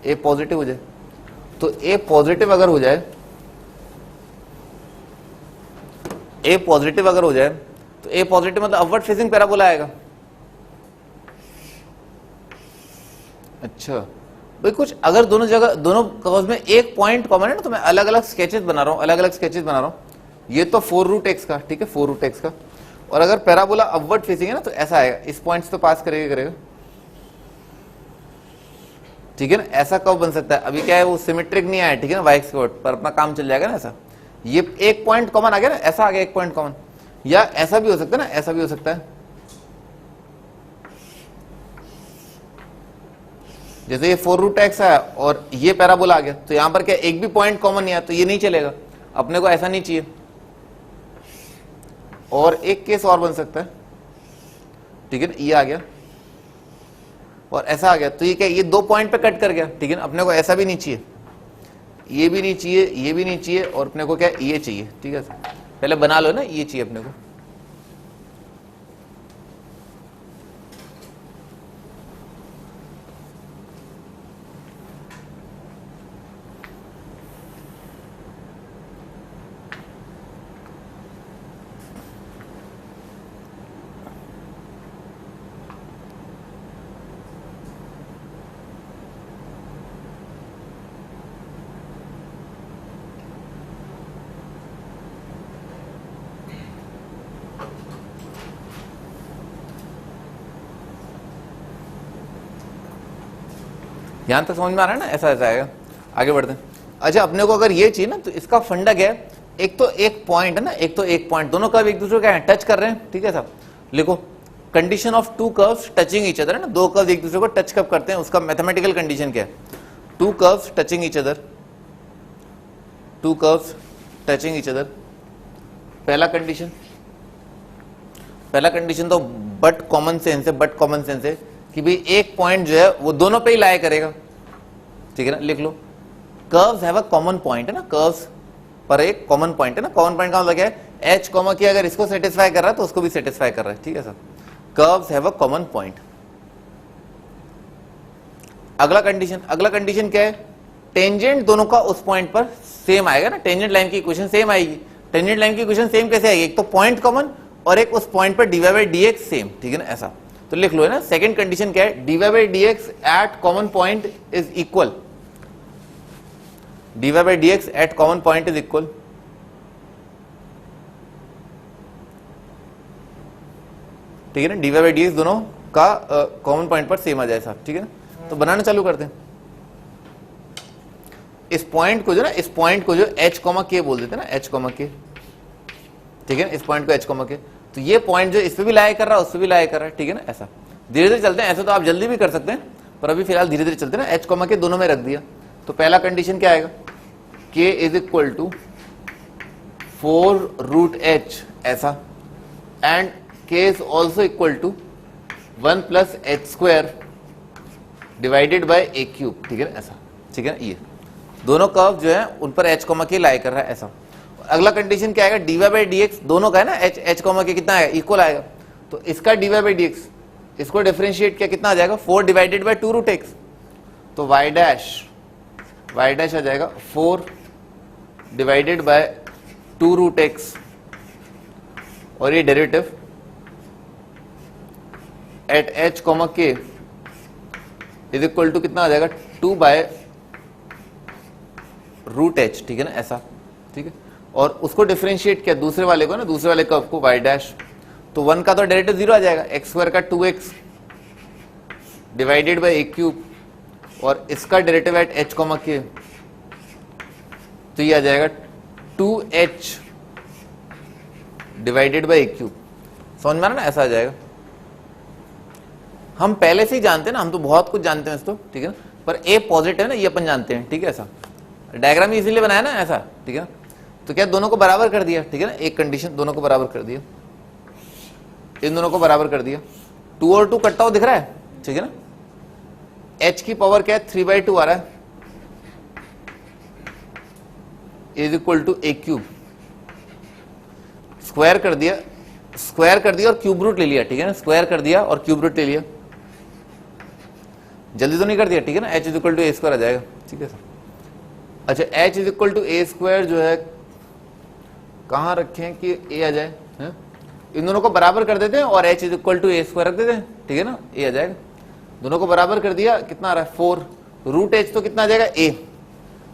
ए पॉजिटिव हो जाए, तो ए पॉजिटिव अगर हो जाए, ए पॉजिटिव अगर हो जाए, तो ए पॉजिटिव मतलब अपवर्ड फेसिंग पैराबोला आएगा। अच्छा भाई, कुछ अगर दोनों जगह, दोनों कर्व्स में एक पॉइंट कॉमन है ना, तो मैं अलग अलग स्केचेस बना रहा हूं, अलग अलग स्केचेस बना रहा हूं। ये तो 4 रूट एक्स का, ठीक है, 4 रूट एक्स का, और अगर पैराबोला अपवर्ड फेसिंग है ना, तो ऐसा आएगा, इस पॉइंट से तो पास करेगा, ठीक है ना, ऐसा कर्व बन सकता है। अभी क्या है, वो सिमेट्रिक नहीं आया, ठीक है ना, वाई एक्स पर अपना काम चल जाएगा ना ऐसा। ये एक पॉइंट कॉमन आ गया ना, ऐसा आ गया एक पॉइंट कॉमन, या ऐसा भी हो सकता है ना, ऐसा भी हो सकता है, जैसे ये 4 रूट एक्स है और ये पैराबोला आ गया, तो यहां पर क्या एक भी पॉइंट कॉमन नहीं आया, तो ये नहीं चलेगा, अपने को ऐसा नहीं चाहिए। और एक केस और बन सकता है, ठीक है ना, ये आ गया और ऐसा आ गया, तो ये क्या, ये 2 पॉइंट पे कट कर गया, ठीक है ना, अपने को ऐसा भी नहीं चाहिए, ये भी नहीं चाहिए, ये भी नहीं चाहिए, और अपने को क्या, ये चाहिए, ठीक है। पहले बना लो ना, ये चाहिए अपने को। यहां तक समझ में आ रहा है ना, ऐसा ऐसा आएगा। आगे बढ़ते हैं। अच्छा, अपने को अगर ये चाहिए ना, तो इसका फंडा क्या है, एक तो एक पॉइंट है ना, एक तो एक पॉइंट, दोनों कर्व एक दूसरे को क्या है, टच कर रहे हैं, ठीक है साहब। लिखो, condition of 2 curves touching each other है ना, 2 कर्व एक दूसरे को टच कब करते हैं, उसका मैथमेटिकल कंडीशन क्या है, 2 curves touching each other, 2 curves touching each other. पहला कंडीशन तो बट कॉमन सेंस है, बट कॉमन सेंस है कि भाई एक पॉइंट जो है वो दोनों पे ही लाया करेगा, ठीक है ना। लिख लो, curves have a common point है ना, कर्व्स पर एक कॉमन पॉइंट है ना, कॉमन पॉइंट का मतलब क्या है, एच कॉमा की अगर इसको सेटिस्फाई कर रहा है तो उसको भी सेटिस्फाई कर रहा है, ठीक है sir. Curves have a common point. अगला कंडीशन क्या है, टेंजेंट दोनों का उस पॉइंट पर सेम आएगा ना, टेंजेंट लाइन की इक्वेशन सेम आएगी। टेंजेंट लाइन की इक्वेशन सेम कैसे आएगी, एक तो पॉइंट कॉमन और एक उस पॉइंट पर dy बाई dx सेम, ठीक है ना, ऐसा। तो लिख लो है ना, सेकंड कंडीशन क्या है, dy by dx at common point is equal, dy by dx at common point is equal, ठीक है ना, dy बाई dx दोनों का कॉमन पॉइंट पर सेम आ जाए साहब, ठीक है ना। तो बनाना चालू करते हैं। इस पॉइंट को जो ना, इस पॉइंट को जो h कॉमा k बोल देते हैं ना, h कॉमा k, ठीक है ना, इस पॉइंट को h कॉमा k। तो ये पॉइंट जो इस पे भी लाई कर रहा है, उस पे भी लाई कर रहा है, ठीक है ना, ऐसा। धीरे धीरे चलते हैं, ऐसा तो आप जल्दी भी कर सकते हैं, पर अभी फिलहाल धीरे धीरे चलते हैं ना, h कॉमा k दोनों में रख दिया। तो पहला कंडीशन क्या आएगा, k is equal to 4 root h ऐसा, and k is also equal to 1 plus h square divided by a cube, ठीक है ना, ऐसा, ठीक है ना। ये दोनों कर्व जो है उन पर h कॉमा k लाई कर रहा है, ऐसा। अगला कंडीशन क्या आएगा, dy बाई dx दोनों का है ना, h कॉमा k कितना आएगा, इक्वल आएगा। तो इसका dy बाई dx, इसको डिफरेंशिएट किया कितना आ जाएगा, 4 डिवाइडेड बाई 2 रूट x, तो y डैश आ जाएगा 4 डिवाइडेड बाय 2 रूट x, और ये derivative at h comma k is equal to कितना आ जाएगा, 2 बाय रूट h, ठीक है ना, ऐसा, ठीक है। और उसको डिफरेंशिएट किया दूसरे वाले को ना, दूसरे वाले कर्व को y डैश, तो 1 का तो डेरिवेटिव 0 आ जाएगा, x स्क्वायर का 2x divided bye a cube, और इसका derivative at h comma k, तो ये आ जाएगा 2h divided by a cube. समझ में आ रहा ना, ऐसा आ जाएगा। हम पहले से ही जानते हैं ना, हम तो बहुत कुछ जानते हैं इसको, ठीक है ना, पर a पॉजिटिव है ना, ये अपन जानते हैं, ठीक है, ऐसा। डायग्राम इसीलिए बनाया ना ऐसा, ठीक है ना। तो क्या दोनों को बराबर कर दिया, ठीक है ना, एक कंडीशन दोनों को बराबर कर दिया, इन दोनों को बराबर कर दिया, 2 और 2 कटता हुआ दिख रहा है, ठीक है ना। h की पावर क्या है, 3/2 आ रहा है, is equal to a cube, square कर दिया और क्यूब रूट ले लिया, ठीक है ना, स्क्वायर कर दिया और क्यूब रूट ले लिया, जल्दी तो नहीं कर दिया, ठीक है ना। h is equal to a square आ जाएगा, ठीक है सर। अच्छा, h is equal to a square जो है कहां रखें कि a आ जाए, है? इन दोनों को बराबर कर देते हैं और h is equal to a square रख देते हैं, ठीक है ना, a आ जाएगा। दोनों को बराबर कर दिया, कितना आ रहा है 4 रूट h, तो कितना आ जाएगा a।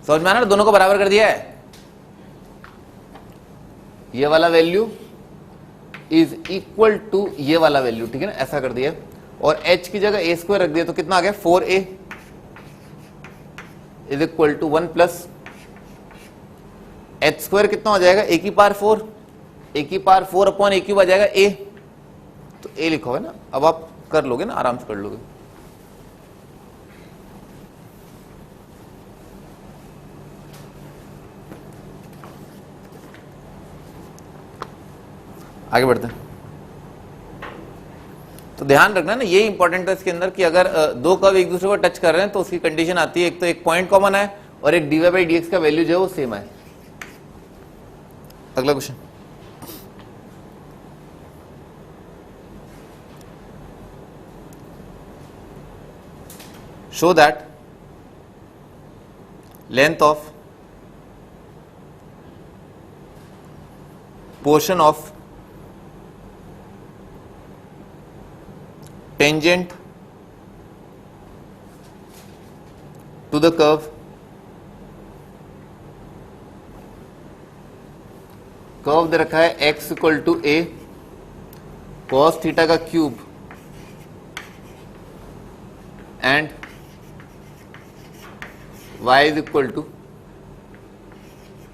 समझ में आना, दोनों को बराबर कर दिया है, ये वाला वैल्यू इज इक्वल टू ये वाला वैल्यू, ठीक है ना, ऐसा कर दिया। और h की जगह a स्क्वायर रख दिया, तो कितना आ गया 4a is equal to 1 plus h square कितना हो जाएगा, a की पावर 4 अपॉन a क्यूब आ जाएगा a, तो a लिखा है ना, अब आप कर लोगे ना, आराम से कर लोगे। आगे बढ़ते हैं। तो ध्यान रखना ना, ये इंपॉर्टेंट है इसके अंदर कि अगर दो कर्व एक दूसरे को टच कर रहे हैं तो उसकी कंडीशन आती है, एक तो एक पॉइंट कॉमन है और एक dy बाई dx का वैल्यू जो है वो सेम है। अगला question, show that length of portion of tangent to the curve दे रखा है x equal to a cos theta का cube and y is equal to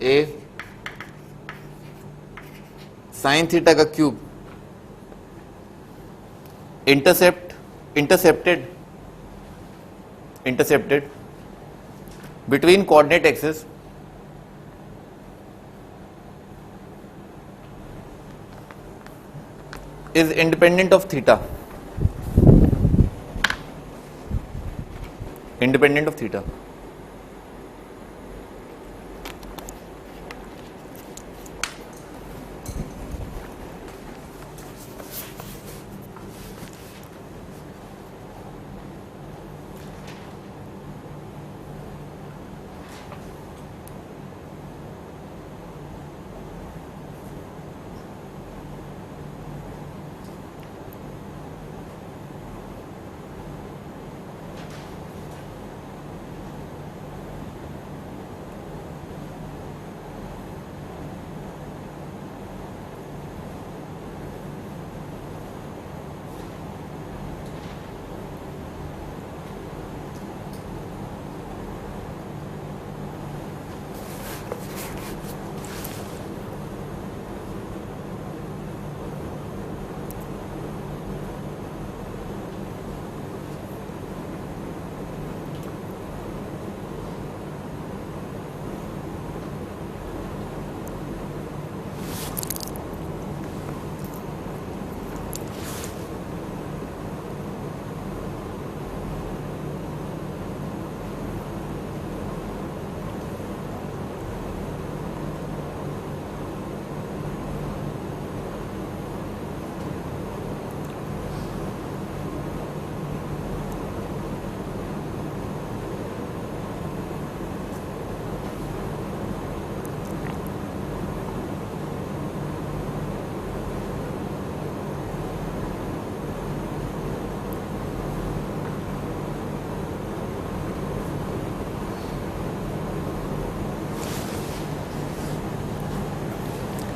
a sin theta का cube intercepted between coordinate axes is independent of theta,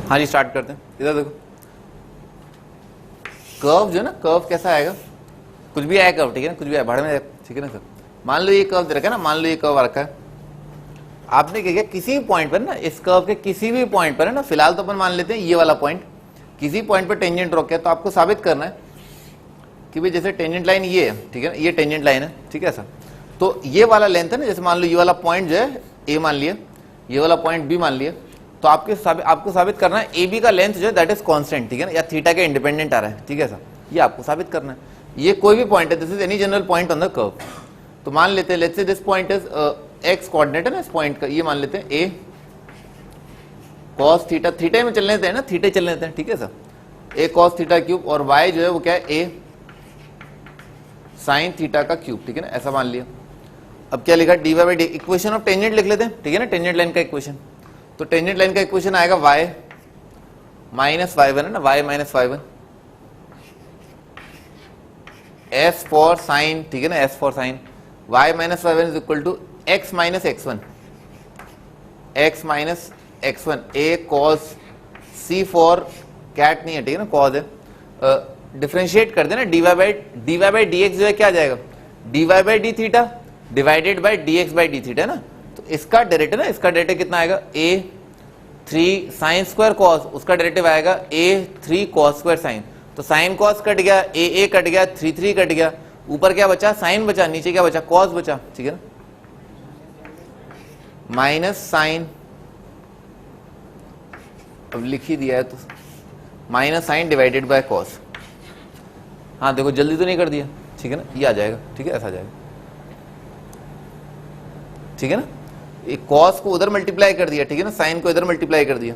हाँ जी start करते हैं। इधर देखो कर्व जो है ना, कर्व कैसा आएगा, कुछ भी आया कर्व, ठीक है ना, कुछ भी आया भाड़ में, ठीक है ना सर। मान लो ये कर्व दे रखा है ना, मान लो ये कर्व रखा है, आपने क्या किया, किसी भी पॉइंट पर ना, इस कर्व के किसी भी पॉइंट पर है ना, फिलहाल तो अपन मान लेते हैं ये वाला पॉइंट, किसी पॉइंट पर टेंजेंट ड्रॉ किया, तो आपको साबित करना है कि भाई जैसे टेंजेंट लाइन ये है, ठीक है ना, ये टेंजेंट लाइन है, ठीक है सर। तो ये वाला लेंथ है ना, जैसे मान लो ये वाला पॉइंट जो है ए मान लिया, ये वाला पॉइंट बी मान लिया, तो आपको साबित करना है ए बी का लेंथ जो है दैट इज कांस्टेंट, ठीक है ना, या थीटा के इंडिपेंडेंट आ रहा है, ठीक है सर, ये आपको साबित करना है। ये कोई भी पॉइंट है, this is any general point on the curve. तो मान लेते हैं let's say this point is x coordinate है ना, इस पॉइंट का ये मान लेते हैं ए cos थीटा, थीटा में चलने देते हैं ना, थीटे चलने देते हैं, ठीक है sir, a cos theta cube, और y जो है वो क्या है, ए साइन थीटा का क्यूब, ठीक है ना, ऐसा मान लिया। अब क्या लिखा, d y by d, equation of tangent लिख लेते हैं, ठीक है ना, टेंजेंट लाइन का इक्वेशन। तो टेंजेंट लाइन का इक्वेशन आएगा y माइनस y1 है ना, y minus y1, s for sine, ठीक है ना, s for sign, y minus y1 is equal to x minus x1, x minus x1, a cos c for cat नहीं है, ठीक है ना, cos है, डिफरेंशिएट कर देना, dy बाई dx जो है क्या आ जाएगा, dy by D theta divided by dx by D theta है ना। तो इसका डेरिवेटिव ना, इसका डेरिवेटिव कितना आएगा, a 3 साइन स्क्वायर कॉस, उसका डेरिवेटिव आएगा a 3 कॉस स्क्वायर साइन। तो साइन कॉस कट गया, a कट गया, 3 कट गया, ऊपर क्या बचा, साइन बचा, नीचे क्या बचा, कॉस बचा, ठीक है ना, माइनस साइन, अब लिख ही दिया है तो minus sine divided by cos. हाँ देखो जल्दी तो नहीं कर दिया, ठीक है ना, ये आ जाएगा, ठीक है, ऐसा आ जाएगा, ठीक है ना, एक कॉस को उधर मल्टीप्लाई कर दिया, ठीक है ना, साइन को इधर मल्टीप्लाई कर दिया,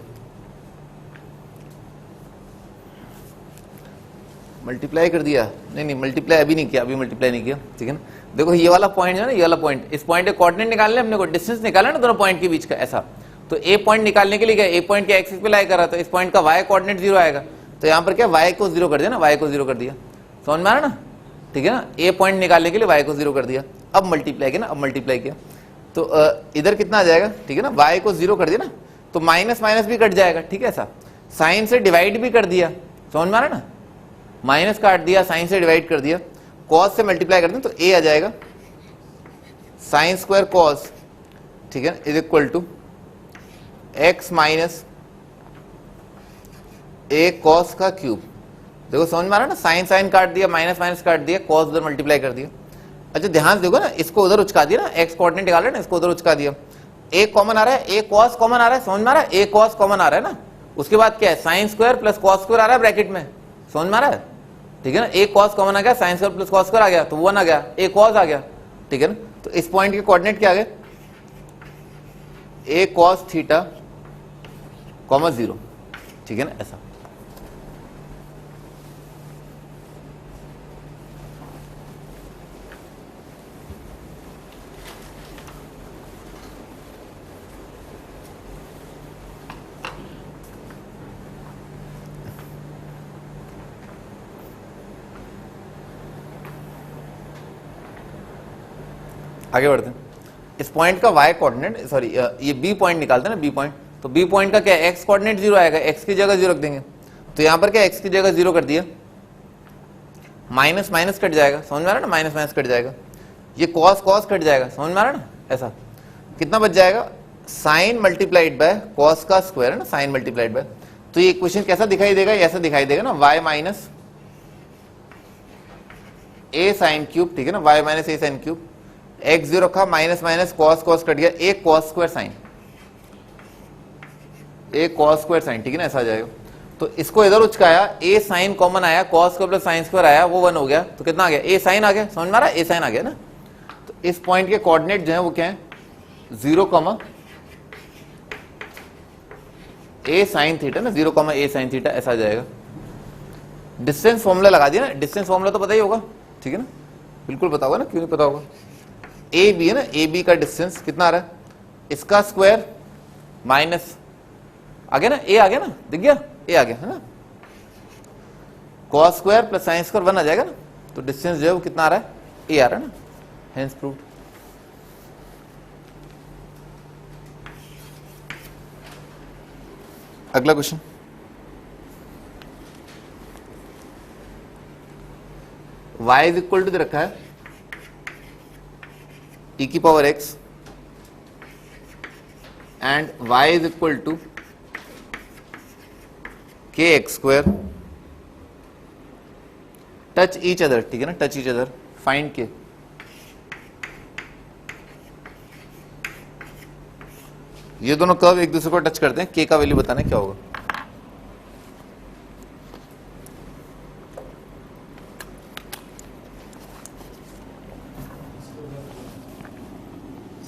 मल्टीप्लाई कर दिया, नहीं मल्टीप्लाई अभी नहीं किया, अभी मल्टीप्लाई नहीं किया, ठीक है ना। देखो ये वाला पॉइंट है ना, ये वाला पॉइंट, इस पॉइंट के कोऑर्डिनेट निकालने अपने को, डिस्टेंस निकालना ना दोनों पॉइंट के बीच का, ऐसा। तो ए पॉइंट निकालने के लिए क्या, ए पॉइंट के एक्सिस पे लाई कर रहा, तो इस पॉइंट का वाई कोऑर्डिनेट 0 आएगा, तो यहाँ पर क्या वाई को 0 कर दिया ना, वाई को 0 कर दिया, समझ में आ रहा ना, ठीक है ना, ए पॉइंट निकालने के लिए वाई को 0 कर दिया, अब मल्टीप्लाई किया ना, अब मल्टीप्लाई किया तो इधर कितना आ जाएगा, ठीक है ना, वाई को 0 कर दिया ना, तो माइनस माइनस भी कट जाएगा, ठीक है, ऐसा। साइन से डिवाइड भी कर दिया, समझ में आ रहा ना, माइनस काट दिया, साइन से डिवाइड कर दिया, कॉस से मल्टीप्लाई कर दें तो ए आ जाएगा साइन स्क्वायर कॉस, ठीक है, is equal to x minus a cos का क्यूब। देखो समझ में आ रहा ना, साइन साइन काट दिया, माइनस माइनस काट दिया, कॉस उधर मल्टीप्लाई कर दिया। अच्छा ध्यान से देखो ना, इसको उधर उचका दिया ना, एक्स कोऑर्डिनेट निकाल रहे हैं ना, इसको उधर उचका दिया, ए कॉमन आ रहा है, ए कॉस कॉमन आ रहा है, समझ में आ रहा है, ए कॉस कॉमन आ रहा है ना, उसके बाद क्या है, sine square plus cos square आ रहा है ब्रैकेट में, समझ में आ रहा है, ठीक है ना, ए कॉस कॉमन आ गया, sine square plus cos square आ गया तो 1 आ गया, ए कॉस आ गया, ठीक है ना। तो इस पॉइंट के कोऑर्डिनेट क्या आ गए, ए कॉस थीटा कॉमा 0, ठीक है ना, ऐसा। आगे बढ़ते हैं, इस पॉइंट का y कोऑर्डिनेट, सॉरी ये b पॉइंट निकालते हैं ना, b पॉइंट, तो b पॉइंट का क्या है, x कोऑर्डिनेट 0 आएगा, x की जगह 0 रख देंगे, तो यहां पर क्या x की जगह 0 कर दिया, माइनस माइनस कट जाएगा, समझ में आ रहा है ना, माइनस माइनस कट जाएगा, ये कॉस कॉस कट जाएगा, समझ में आ रहा है ना, ऐसा। कितना बच जाएगा, साइन मल्टीप्लाइड बाय कॉस का स्क्वायर है ना, साइन मल्टीप्लाइड बाय, तो ये इक्वेशन कैसा दिखाई देगा, ऐसा दिखाई देगा ना, y माइनस ए साइन क्यूब, ठीक है ना, y माइनस ए साइन क्यूब, एक्स 0 रखा, minus minus cos cos cut गया, ए कॉस स्क्वायर साइन, ए कॉस स्क्वायर साइन, ठीक है ना, ऐसा आ जाएगा। तो इसको इधर उचकाया, ए साइन कॉमन आया, cos square plus sine square आया, वो 1 हो गया, तो कितना आ गया, ए साइन आ गया, समझ में आ रहा है, ए साइन आ गया ना। तो इस पॉइंट के कोऑर्डिनेट जो है वो क्या है, 0, ए साइन थीटा ना, 0, ए साइन थीटा, ऐसा आ जाएगा। डिस्टेंस फॉर्मूला लगा दिया ना, डिस्टेंस फॉर्मूला तो पता ही होगा, ठीक है ना, बिल्कुल पता होगा ना, क्यों नहीं पता होगा। ए बी है ना, ए बी का डिस्टेंस कितना आ रहा है, इसका स्क्वायर माइनस आ गया ना, ए आ गया ना, दिख गया, ए आ गया है ना, cos square plus sine square 1 आ जाएगा ना, तो डिस्टेंस जो है वो कितना आ रहा है, ए आ रहा है ना, हेंस प्रूव्ड। अगला question, y is equal to दे रखा है e की power x and y is equal to kx square, touch each other, ठीक है ना, टच ईच अदर, फाइंड के। ये दोनों कर्व एक दूसरे को टच करते हैं, के का वैल्यू बताना क्या होगा।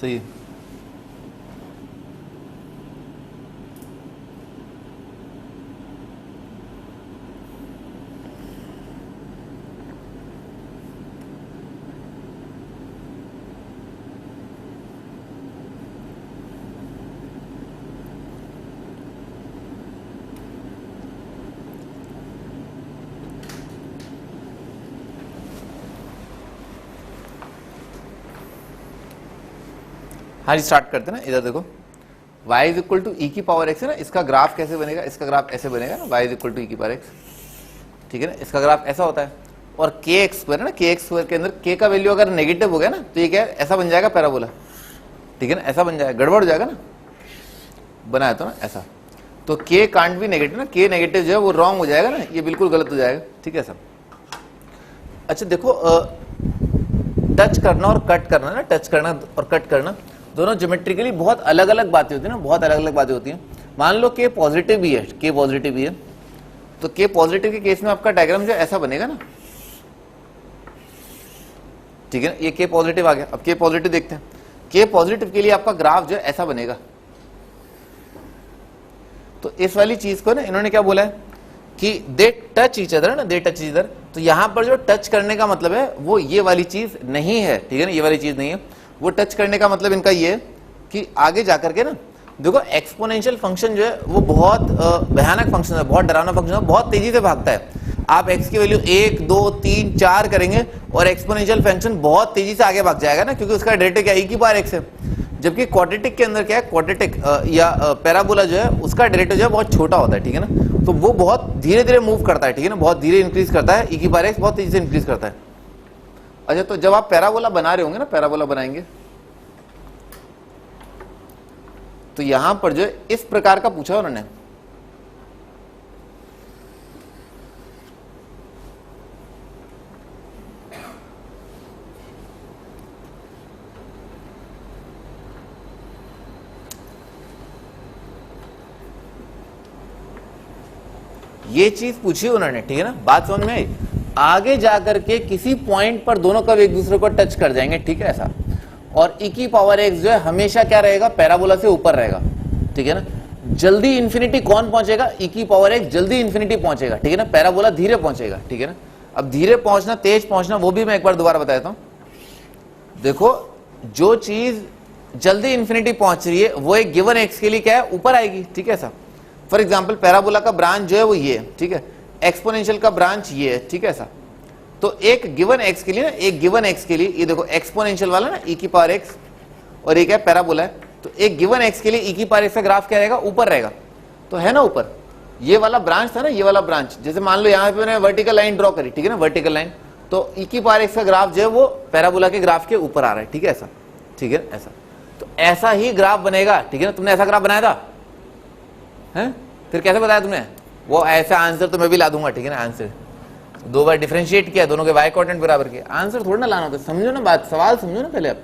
सही है। हाँ जी, स्टार्ट करते हैं ना। इधर देखो y इज इक्वल टू ई की पावर x है ना, इसका ग्राफ कैसे बनेगा, इसका ग्राफ ऐसे बनेगा ना, y इज इक्वल टू ई की पावर x, ठीक है ना, इसका ग्राफ ऐसा होता है। और के एक्स स्क्वायर है ना, के एक्स स्क्वायर के अंदर k का वैल्यू अगर नेगेटिव हो गया ना तो ये क्या है, ऐसा बन जाएगा पैराबोला, ठीक है ना, ऐसा बन जाएगा, गड़बड़ हो जाएगा ना, बनाया तो ना ऐसा, तो k कांट भी नेगेटिव ना, k नेगेटिव जो है वो रॉन्ग हो जाएगा ना, ये बिल्कुल गलत हो जाएगा, ठीक है सब। अच्छा देखो, टच करना और कट करना ना, टच करना और कट करना दोनों ज्योमेट्रिकली बहुत अलग अलग बातें होती है ना, बहुत अलग अलग बातें होती हैं। मान लो के पॉजिटिव भी है, के पॉजिटिव भी है, तो के पॉजिटिव के केस में आपका डायग्राम जो ऐसा बनेगा ना, ठीक है ना, ये के पॉजिटिव आ गया। अब के पॉजिटिव देखते हैं, के पॉजिटिव के लिए आपका ग्राफ जो है ऐसा बनेगा। तो इस वाली चीज को ना इन्होंने क्या बोला है कि दे टच ईच अदर ना, दे टच ईच अदर, तो यहां पर जो टच करने का मतलब है वो ये वाली चीज नहीं है, ठीक है ना, ये वाली चीज नहीं है। वो टच करने का मतलब इनका ये है कि आगे जाकर के ना देखो एक्सपोनेंशियल फंक्शन जो है वो बहुत भयानक फंक्शन है, बहुत डरावना फंक्शन है, बहुत तेजी से भागता है। आप x की वैल्यू 1 2 3 4 करेंगे और एक्सपोनेंशियल फंक्शन बहुत तेजी से आगे भाग जाएगा ना, क्योंकि उसका डेरिवेटिव क्या e की पावर x है। जबकि क्वाड्रेटिक के अंदर क्या है, क्वाड्रेटिक या पैराबोला जो है उसका डेरिवेटिव जो है बहुत छोटा होता है, ठीक है ना, तो वो बहुत धीरे धीरे मूव करता है, ठीक है ना, बहुत धीरे इंक्रीज करता है, e की पावर x बहुत तेजी से इंक्रीज करता है। अच्छा, तो जब आप पैराबोला बना रहे होंगे ना, पैराबोला बनाएंगे तो यहां पर जो इस प्रकार का पूछा उन्होंने, ये चीज पूछी उन्होंने, ठीक है ना, बात समझ में आई। आगे जाकर के किसी पॉइंट पर दोनों कब एक दूसरे को टच कर जाएंगे, ठीक है ऐसा, और e की पावर x जो है हमेशा क्या रहेगा, पैराबोला से ऊपर रहेगा, ठीक है ना। जल्दी इंफिनिटी कौन पहुंचेगा, e की पावर x जल्दी इंफिनिटी पहुंचेगा, ठीक है ना, पैराबोला धीरे पहुंचेगा, ठीक है ना। अब धीरे पहुंचना तेज पहुंचना वो भी मैं एक बार दोबारा बता देता हूं। देखो जो चीज जल्दी इंफिनिटी पहुंच रही है वो एक गिवन x के लिए क्या है, ऊपर आएगी, ठीक है ऐसा। फॉर एग्जाम्पल पैराबोला का ब्रांच जो है वो ये है, ठीक है, एक्सपोनेंशियल का ब्रांच ये है, ठीक है ऐसा। तो एक गिवन x के लिए ना, एक गिवन x के लिए ये देखो एक्सपोनेंशियल वाला ना e की पावर x, और एक है पैराबोला है, तो एक गिवन x के लिए e की पावर x का ग्राफ क्या रहेगा, ऊपर रहेगा, तो है ना ऊपर। ये वाला ब्रांच था ना, ये वाला ब्रांच, जैसे मान लो यहाँ पे मैंने वर्टिकल लाइन ड्रॉ करी, ठीक है ना, वर्टिकल लाइन, तो e की पावर x का ग्राफ जो है वो पैराबोला के ग्राफ के ऊपर आ रहा है, ठीक है ऐसा, ठीक है ऐसा। तो ऐसा ही ग्राफ बनेगा, ठीक है ना। तुमने ऐसा ग्राफ बनाया था है, फिर कैसे बताया तुमने, वो ऐसा आंसर तो मैं भी ला दूंगा, ठीक है ना, आंसर 2 बार डिफरेंशिएट किया, दोनों के y कोऑर्डिनेट बराबर किया, आंसर थोड़ा ना लाना होता, समझो ना बात, सवाल समझो ना पहले आप,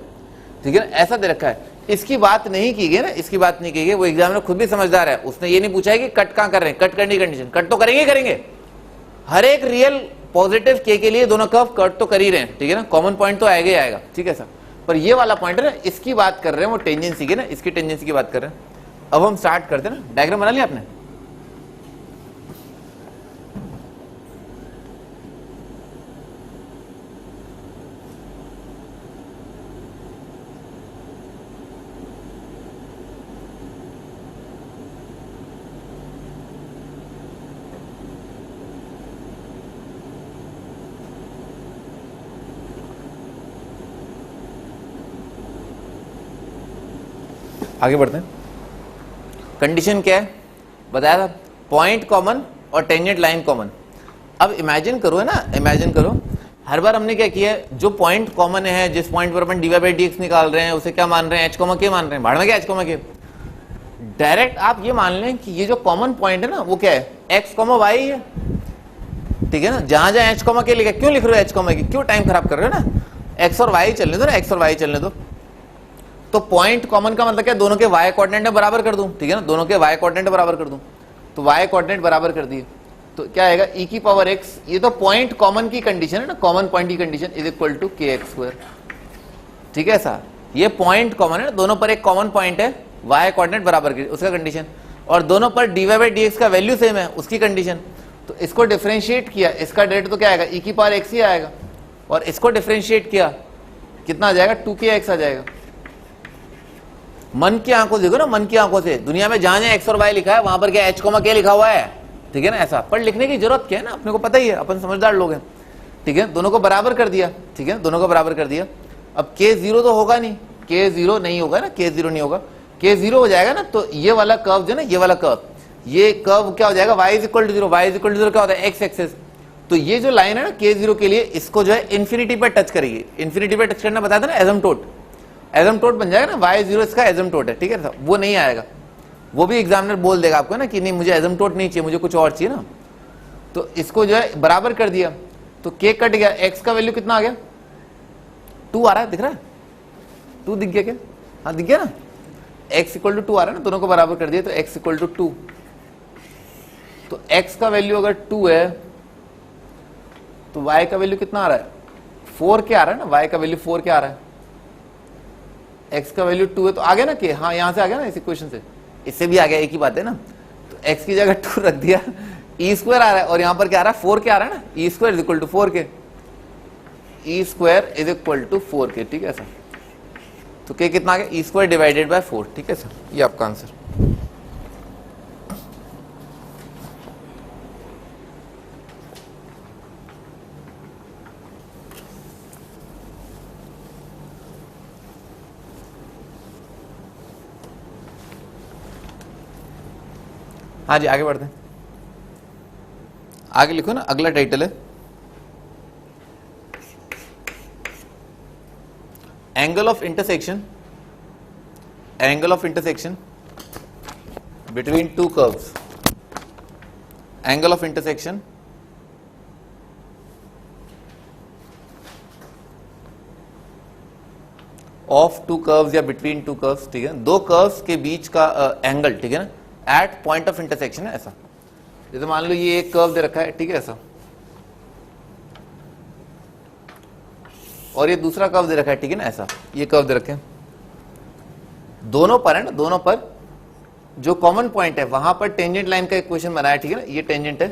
ठीक है ना, ऐसा दे रखा है। इसकी बात नहीं की गई ना, इसकी बात नहीं की गई, वो एग्जामिनर खुद भी समझदार है, उसने ये नहीं पूछा है कि कट कहां कर रहे हैं, कट करने की कंडीशन, कट तो करेंगे करेंगे, हर एक रियल पॉजिटिव के लिए दोनों कर्व कट तो कर ही रहे हैं, ठीक है ना, कॉमन पॉइंट तो आएगा ही आएगा, ठीक है सर। पर ये वाला पॉइंट है ना, इसकी बात कर रहे हैं, वो टेंजेंसी की ना, इसकी टेंजेंसी की बात कर रहे हैं। अब हम स्टार्ट करते हैं ना, डायग्राम बना लिया आपने, आगे बढ़ते हैं। कंडीशन क्या है बताया था, पॉइंट कॉमन और टेंजेंट लाइन कॉमन। अब इमेजिन करो है ना, इमेजिन करो हर बार हमने क्या किया है, जो पॉइंट कॉमन है, जिस पॉइंट पर अपन d y by d x निकाल रहे हैं उसे क्या मान रहे हैं, एच कॉमा के मान रहे हैं, भाड़ में क्या एच कॉमा के। डायरेक्ट आप ये मान लें कि ये जो कॉमन पॉइंट है ना वो क्या है, एक्स कॉमा वाई है, ठीक है ना। जहां जहां एच कॉमा के लिखा, क्यों लिख रहे हो एच कॉमा के, क्यों टाइम खराब कर रहे हो ना, एक्स और वाई चलने दो ना, एक्स और वाई चलने दो। तो पॉइंट कॉमन का मतलब क्या, दोनों के वाई कोऑर्डिनेट बराबर कर दूं, ठीक है ना, दोनों के वाई कोऑर्डिनेट बराबर कर दूं, तो वाई कोऑर्डिनेट बराबर कर दिए तो क्या आएगा, ई की पावर एक्स, ये तो पॉइंट कॉमन की कंडीशन है ना, कॉमन पॉइंट की कंडीशन इज इक्वल टू के एक्स स्क्वायर, ठीक है सर। ये पॉइंट कॉमन है ना, दोनों पर एक कॉमन पॉइंट है, वाई कोऑर्डिनेट बराबर की उसका कंडीशन, और दोनों पर d y by d x का वैल्यू सेम है उसकी कंडीशन। तो इसको डिफरेंशिएट किया, इसका डेरिवेटिव तो क्या आएगा, ई की पावर एक्स ही आएगा, और इसको डिफरेंशिएट किया कितना आ जाएगा, 2k आ जाएगा। मन की आंखों से देखो ना, मन की आंखों से, दुनिया में जहां जहां एक्स और वाई लिखा है वहां पर क्या एच कॉमा के लिखा हुआ है, ठीक है ना, ऐसा। पर लिखने की जरूरत क्या है ना, अपने को पता ही है, अपन समझदार लोग हैं, ठीक है। दोनों को बराबर कर दिया, ठीक है, दोनों को बराबर कर दिया। अब के जीरो तो होगा नहीं, के जीरो नहीं होगा ना, के जीरो नहीं होगा, के जीरो हो जाएगा ना, तो ये वाला कर्व जो ना, ये वाला कर्व, ये कर्व क्या हो जाएगा, y is equal to zero, y is equal to zero क्या होता है, एक्स एक्सेस। तो ये जो लाइन है ना के जीरो के लिए, इसको जो है इन्फिनिटी पे टच करेगी, इन्फिनिटी पे टच करना बताया था ना, एजमटोट, एजमटोट बन जाएगा ना, y जीरो इसका एजमटोट है, ठीक है। वो नहीं आएगा, वो भी एग्जामिनर बोल देगा आपको ना कि नहीं मुझे एजमटोट नहीं चाहिए, मुझे कुछ और चाहिए ना। तो इसको जो है बराबर कर दिया, तो के कट गया, x का वैल्यू कितना आ गया, 2 आ रहा है, दिख रहा है, 2 दिख गया क्या, हाँ दिख गया ना, x इक्वल टू 2 आ रहा है ना, दोनों को बराबर कर दिया तो x इक्वल टू 2। तो x का वैल्यू अगर 2 है तो y का वैल्यू कितना आ रहा है, 4 के आ रहा है ना, y का वैल्यू 4 के आ रहा है, x का वैल्यू 2 है तो आ गया ना के, हाँ यहां से आ गया ना इस इक्वेशन से, इससे भी आ गया, एक ही बात है ना। तो x की जगह 2 रख दिया, ई स्क्वायर आ रहा है, और यहां पर क्या आ रहा है, 4 के आ रहा है ना, E square is equal to 4 के, E square is equal to 4 के, ठीक है सर। तो के कितना आ गया, ई स्क्वायर डिवाइडेड बाय 4, ठीक है सर, ये आपका आंसर। हाँ जी आगे बढ़ते हैं, आगे लिखो ना, अगला टाइटल है angle of intersection, angle of intersection between two curves, angle of intersection of to curves या बिटवीन टू कर्व्स, ठीक है, दो कर्व्स के बीच का एंगल, ठीक है ना, एट पॉइंट ऑफ इंटरसेक्शन है ऐसा। जैसे मान लो ये एक कर्व दे रखा है, ठीक है ऐसा, और ये दूसरा कर्व दे रखा है, ठीक है ना ऐसा, ये कर्व दे रखे हैं, दोनों पर है ना, दोनों पर जो कॉमन पॉइंट है वहां पर टेंजेंट लाइन का इक्वेशन बनाया, ठीक है ना, ये टेंजेंट है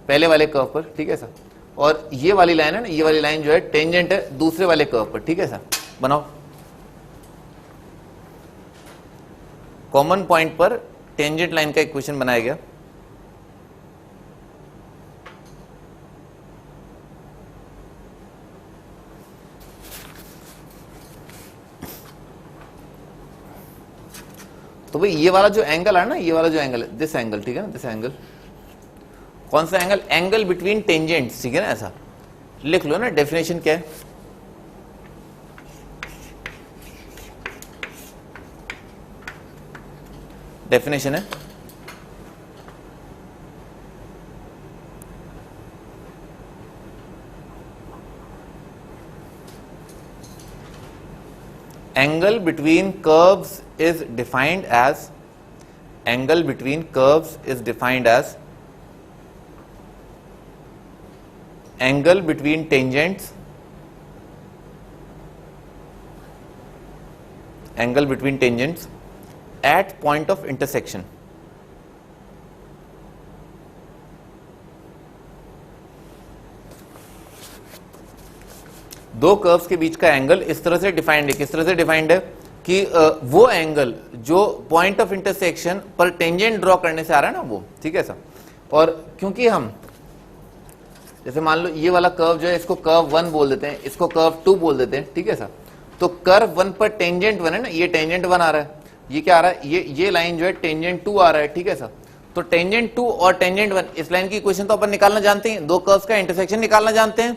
पहले वाले कर्व पर, ठीक है सर, और ये वाली लाइन है ना, ये वाली लाइन जो है टेंजेंट है दूसरे वाले कर्व पर, ठीक है सर। बनाओ, कॉमन पॉइंट पर टेंजेंट लाइन का इक्वेशन बनाया गया, तो भाई ये वाला जो एंगल है ना, ये वाला जो एंगल है, दिस एंगल, ठीक है ना, दिस एंगल, कौन सा एंगल, एंगल बिटवीन टेंजेंट्स, ठीक है ना ऐसा, लिख लो ना, डेफिनेशन क्या है, डेफिनेशन है angle between curves is defined as, angle between curves is defined as angle between tangents, angle between tangents at point of intersection, दो कर्व्स के बीच का एंगल इस तरह से डिफाइंड है, किस तरह से डिफाइंड है कि वो एंगल जो पॉइंट ऑफ इंटरसेक्शन पर टेंजेंट ड्रॉ करने से आ रहा है ना वो, ठीक है सर। और क्योंकि हम जैसे मान लो ये वाला कर्व जो है इसको कर्व 1 बोल देते हैं, इसको कर्व 2 बोल देते हैं, ठीक है सर। तो कर्व 1 पर टेंजेंट 1 है ना, ये टेंजेंट 1 आ रहा है, ये क्या आ रहा है, ये लाइन जो है टेंजेंट 2 आ रहा है, ठीक है सर। तो टेंजेंट 2 और टेंजेंट 1 इस लाइन की इक्वेशन तो अपन निकालना जानते हैं, दो कर्व्स का इंटरसेक्शन निकालना जानते हैं,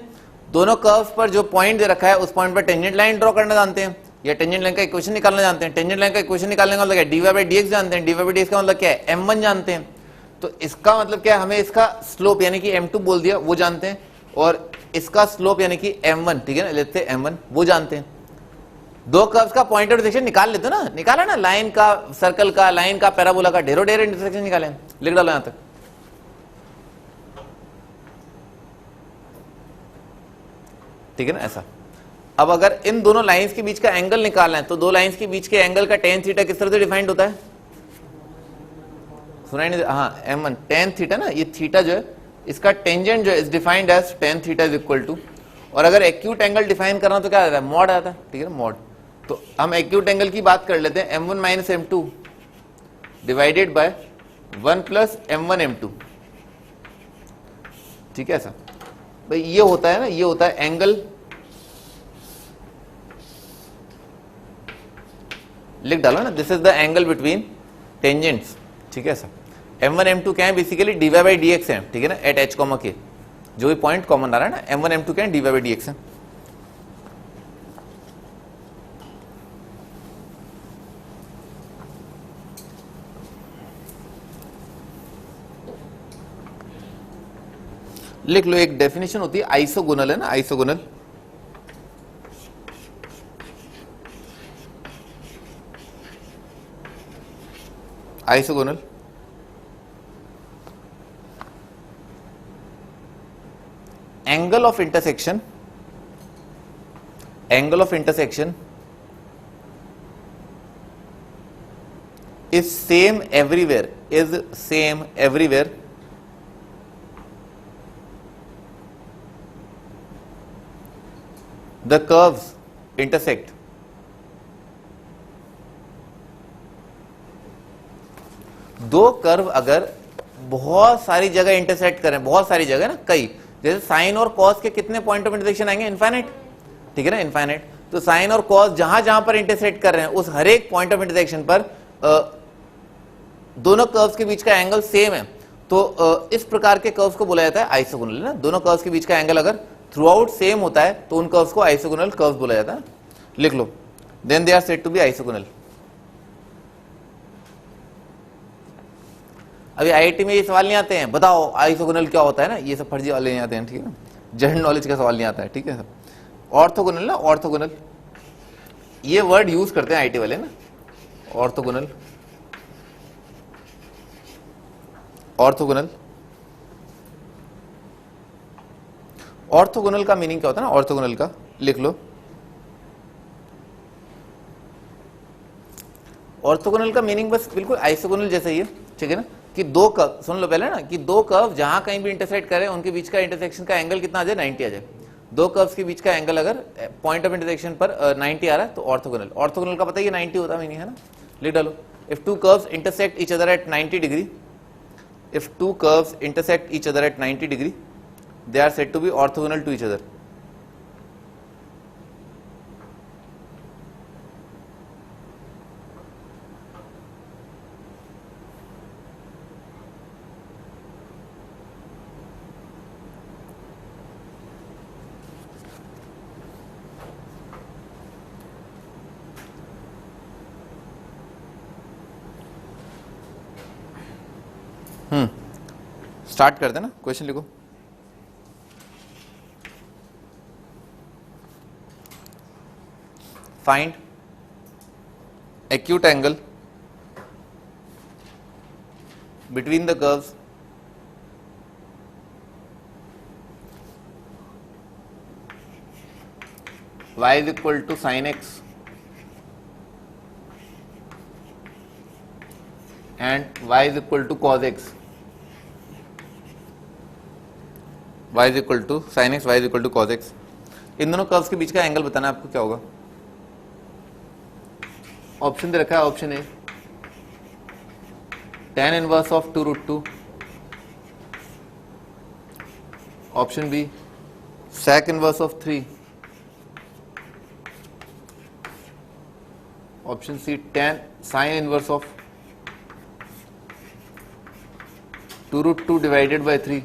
दोनों कर्व्स पर जो पॉइंट दे रखा है उस पॉइंट पर टेंजेंट लाइन ड्रॉ करना जानते हैं या टेंजेंट लाइन का इक्वेशन निकालना जानते हैं। टेंजेंट लाइन का इक्वेशन निकालने का मतलब क्या है, dy बाई dx जानते हैं, dy बाई dx का मतलब क्या है, m1 जानते हैं। तो इसका मतलब क्या है, हमें इसका स्लोप यानी कि m2 बोल दिया वो जानते हैं, और इसका स्लोप यानी कि m1, ठीक है ना, लेते हैं m1 वो जानते हैं। दो कर्व्स का पॉइंट ऑफ इंटरसेक्शन निकाल लेते हो ना, निकाला ना, लाइन का, सर्कल का, लाइन का, पैराबोला का, ढेरों ढेर इंटरसेक्शन निकाले, लिख डालो यहां तक। ठीक है ना, ऐसा। अब अगर इन दोनों लाइंस के बीच का एंगल निकालना है तो दो लाइंस के बीच के एंगल का tan थीटा किस तरह से डिफाइंड होता है, सुनाई नहीं, हाँ m1 tan थीटा ना, ये थीटा जो है इसका टेंजेंट जो है is defined as tan theta is equal to, और अगर एक्यूट एंगल डिफाइन करना तो क्या आता है, मॉड आता है, ठीक है ना, मॉड। तो हम एक्यूट एंगल की बात कर लेते हैं, m1 minus m2 divided by 1 plus m1 m2, ठीक है ऐसा। भाई ये होता है ना, ये होता है एंगल, लिख डालो ना, this is the angle between tangents, ठीक है सर। m1 m2 क्या है, बेसिकली dy बाई dx है, ठीक है ना, एट h कॉमा k, जो भी पॉइंट कॉमन आ रहा है ना, m1 m2 क्या है, dy बाई dx है। लिख लो, एक डेफिनेशन होती है आइसोगोनल, है ना, isogonal. Isogonal angle of intersection, angle of intersection is same everywhere, is same everywhere the curves intersect, दो कर्व अगर बहुत सारी जगह इंटरसेक्ट करें, बहुत सारी जगह ना, कई, जैसे साइन और कॉस के कितने पॉइंट ऑफ इंटरसेक्शन आएंगे, इनफाइनाइट, ठीक है ना, इनफाइनाइट। तो साइन और कॉस जहां जहां पर इंटरसेक्ट कर रहे हैं उस हर एक पॉइंट ऑफ इंटरसेक्शन पर दोनों कर्व्स के बीच का एंगल सेम है, तो इस प्रकार के कर्व्स को बोला जाता है आइसोगोनल, ना। दोनों कर्व्स के बीच का एंगल अगर थ्रू आउट सेम होता है तो उन कर्व्स को आइसोगोनल कर्व्स बोला जाता है, लिख लो। Then they are said to be isogonal. अभी आईआईटी में ये सवाल नहीं आते हैं, बताओ आइसोगोनल क्या होता है ना, ये सब फर्जी वाले नहीं आते हैं, ठीक है ना, जनरल नॉलेज का सवाल नहीं आता है, ठीक है। ऑर्थोगोनल ना, ऑर्थोगोनल, ये वर्ड यूज करते हैं आईटी वाले ना, ऑर्थोगोनल, ऑर्थोगोनल। ऑर्थोगोनल का मीनिंग क्या होता है ना, ऑर्थोगोनल का लिख लो। ऑर्थोगोनल का मीनिंग बस बिल्कुल आइसोगोनल जैसा ही है, ठीक है ना, कि दो कर्व, सुन लो पहले ना, कि दो कर्व जहां कहीं भी इंटरसेक्ट करें उनके बीच का इंटरसेक्शन का एंगल कितना आ जाए, 90 आ जाए। दो कर्व्स के बीच का एंगल अगर पॉइंट ऑफ इंटरसेक्शन पर 90 आ रहा है तो ऑर्थोगोनल। ऑर्थोगोनल का पता है ये 90 होता मीनिंग, है ना, लिख डालो। If two curves intersect each other at 90 degree, if two curves intersect each other at 90 degree, they are said to be orthogonal to each other. Start कर देना, क्वेश्चन लिखो। Find acute angle between the curves y is equal to sin x and y is equal to cos x, y is equal to sin x, y is equal to cos x। इन दोनों curves के बीच का angle बताना है आपको, क्या होगा। Option दे रखा है, option A tan inverse of 2√2, option B sec inverse of 3, option C tan sin inverse of 2√2 divided by 3,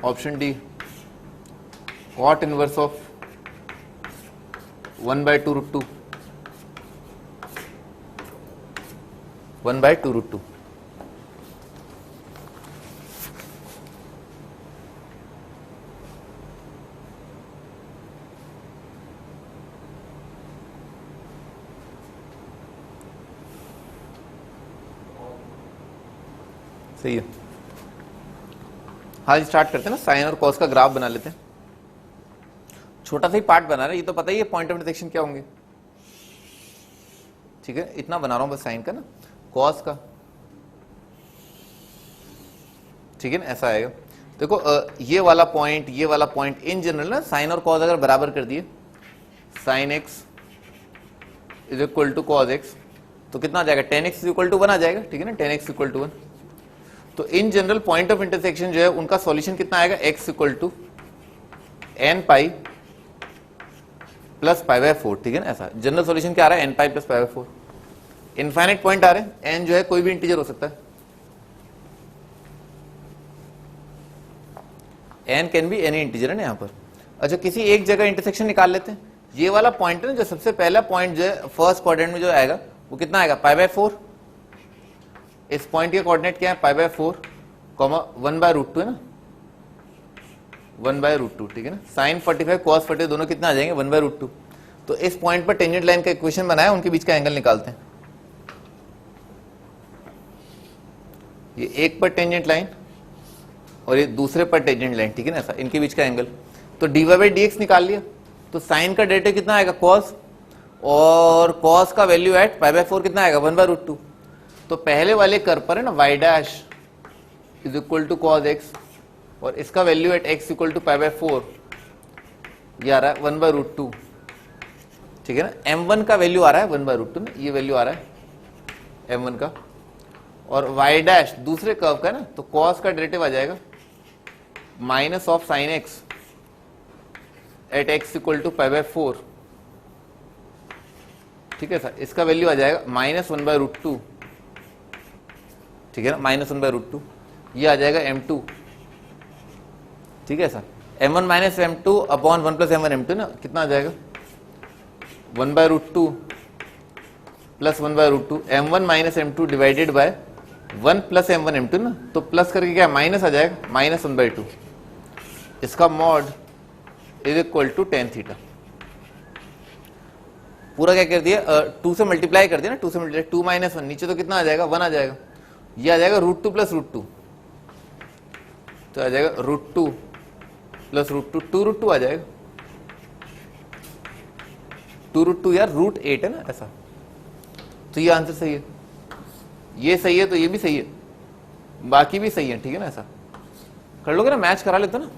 option D cot inverse of 1/2√2 1/2√2। सही है। हाँ स्टार्ट करते हैं ना, साइन और कॉस का ग्राफ बना लेते हैं। छोटा सा ही पार्ट बना रहे हैं, ये तो पता ही है पॉइंट ऑफ इंटरसेक्शन क्या होंगे, ठीक है। इतना बना रहा हूं बस साइन का ना, कॉस का, ठीक है ना, ऐसा आएगा। देखो ये वाला पॉइंट इन जनरल ना, साइन और कॉस अगर बराबर कर दिए, sine x is equal to cos x, तो कितना आ जाएगा, 10x इज इक्वल टू 1 आ जाएगा, ठीक है ना, 10x इक्वल टू 1। तो in general point of intersection जो है उनका सॉल्यूशन कितना आएगा, x equal to n pi plus pi by 4, ठीक है ना। ऐसा जनरल सॉल्यूशन क्या आ रहा है, n pi plus pi by 4। Infinite point आ रहे हैं, n जो है कोई भी इंटीजर हो सकता है, n can be any integer है ना यहाँ पर। अच्छा किसी एक जगह इंटरसेक्शन निकाल लेते हैं। ये वाला पॉइंट है ना, जो सबसे पहला पॉइंट जो है फर्स्ट क्वाड्रेंट में जो आएगा वो कितना आएगा, पाई बाय 4। इस पॉइंट के कोऑर्डिनेट क्या है, पाई बाय 4 कॉमा 1/√2 है ना, 1/√2, ठीक है ना। साइन 45 कॉस 45 दोनों कितना आ जाएंगे, 1/√2। तो इस पॉइंट पर टेंजेंट लाइन का इक्वेशन बनाया, उनके बीच का एंगल निकालते हैं। ये एक पर टेंजेंट लाइन और ये दूसरे पर टेंजेंट लाइन, ठीक है ना, ऐसा इनके बीच का एंगल। तो dy/dx निकाल लिया, तो साइन का डेरिवेटिव कितना आएगा, cos, और cos का वैल्यू एट पाई बाय 4 कितना आएगा, 1/√2। तो पहले वाले कर्व पर है ना, y dash is equal to cos x, और इसका value at x equal to pi by 4, ये आ रहा है 1/√2, ठीक है ना। m1 का वैल्यू आ रहा है 1/√2 ना, ये वैल्यू आ रहा है m1 का, और y डैश दूसरे कर्व का ना, तो cos का डेरिवेटिव आ जाएगा minus of sine x at x equal to pi by 4, ठीक है सर। इसका वैल्यू आ जाएगा -1/√2, ठीक है ना, -1/√2। ये आ जाएगा m2, ठीक है sir. m1 minus m2 upon 1 plus m1 m2 ना, कितना आ जाएगा, 1/√2 plus 1/√2, m1 minus m2 divided by 1 plus m1 m2 ना, तो प्लस करके क्या माइनस आ जाएगा, -1/2। इसका mod is equal to tan theta. पूरा क्या कर दिया, 2 से मल्टीप्लाई कर दिया ना, 2 से मल्टीप्लाई, 2 - 1, नीचे तो कितना आ जाएगा, 1 आ जाएगा। ये आ जाएगा √2 प्लस √2, तो आ जाएगा √2 प्लस √2, 2√2 आ जाएगा, 2√2 यार √8 है ना, ऐसा। तो ये आंसर सही है, ये सही है, तो ये भी सही है, बाकी भी सही है, ठीक है ना। ऐसा कर लोगे ना, मैच करा लेते ना,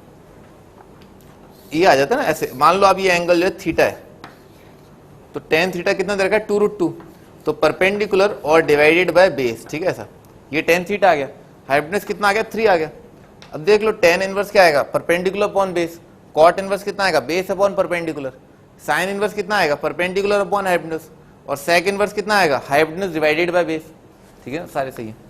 ये आ जाता है ना ऐसे। मान लो अब ये एंगल जो है थीटा है, तो tan थीटा कितना दे रखा है, 2√2, तो परपेंडिकुलर और डिवाइडेड बाय बेस, ठीक है ऐसा। ये tan थीटा आ गया, हाइपोटेन्यूज कितना आ गया, 3 आ गया। अब देख लो tan इनवर्स क्या आएगा, perpendicular upon base. Cot inverse कितना आएगा, base upon perpendicular. Sine inverse कितना आएगा, परपेंडिकुलर अपॉन हाइपोटेन्यूज। और सेक इनवर्स कितना आएगा, हाइपोटेन्यूज डिवाइडेड बाय बेस, ठीक है ना, सारे सही है।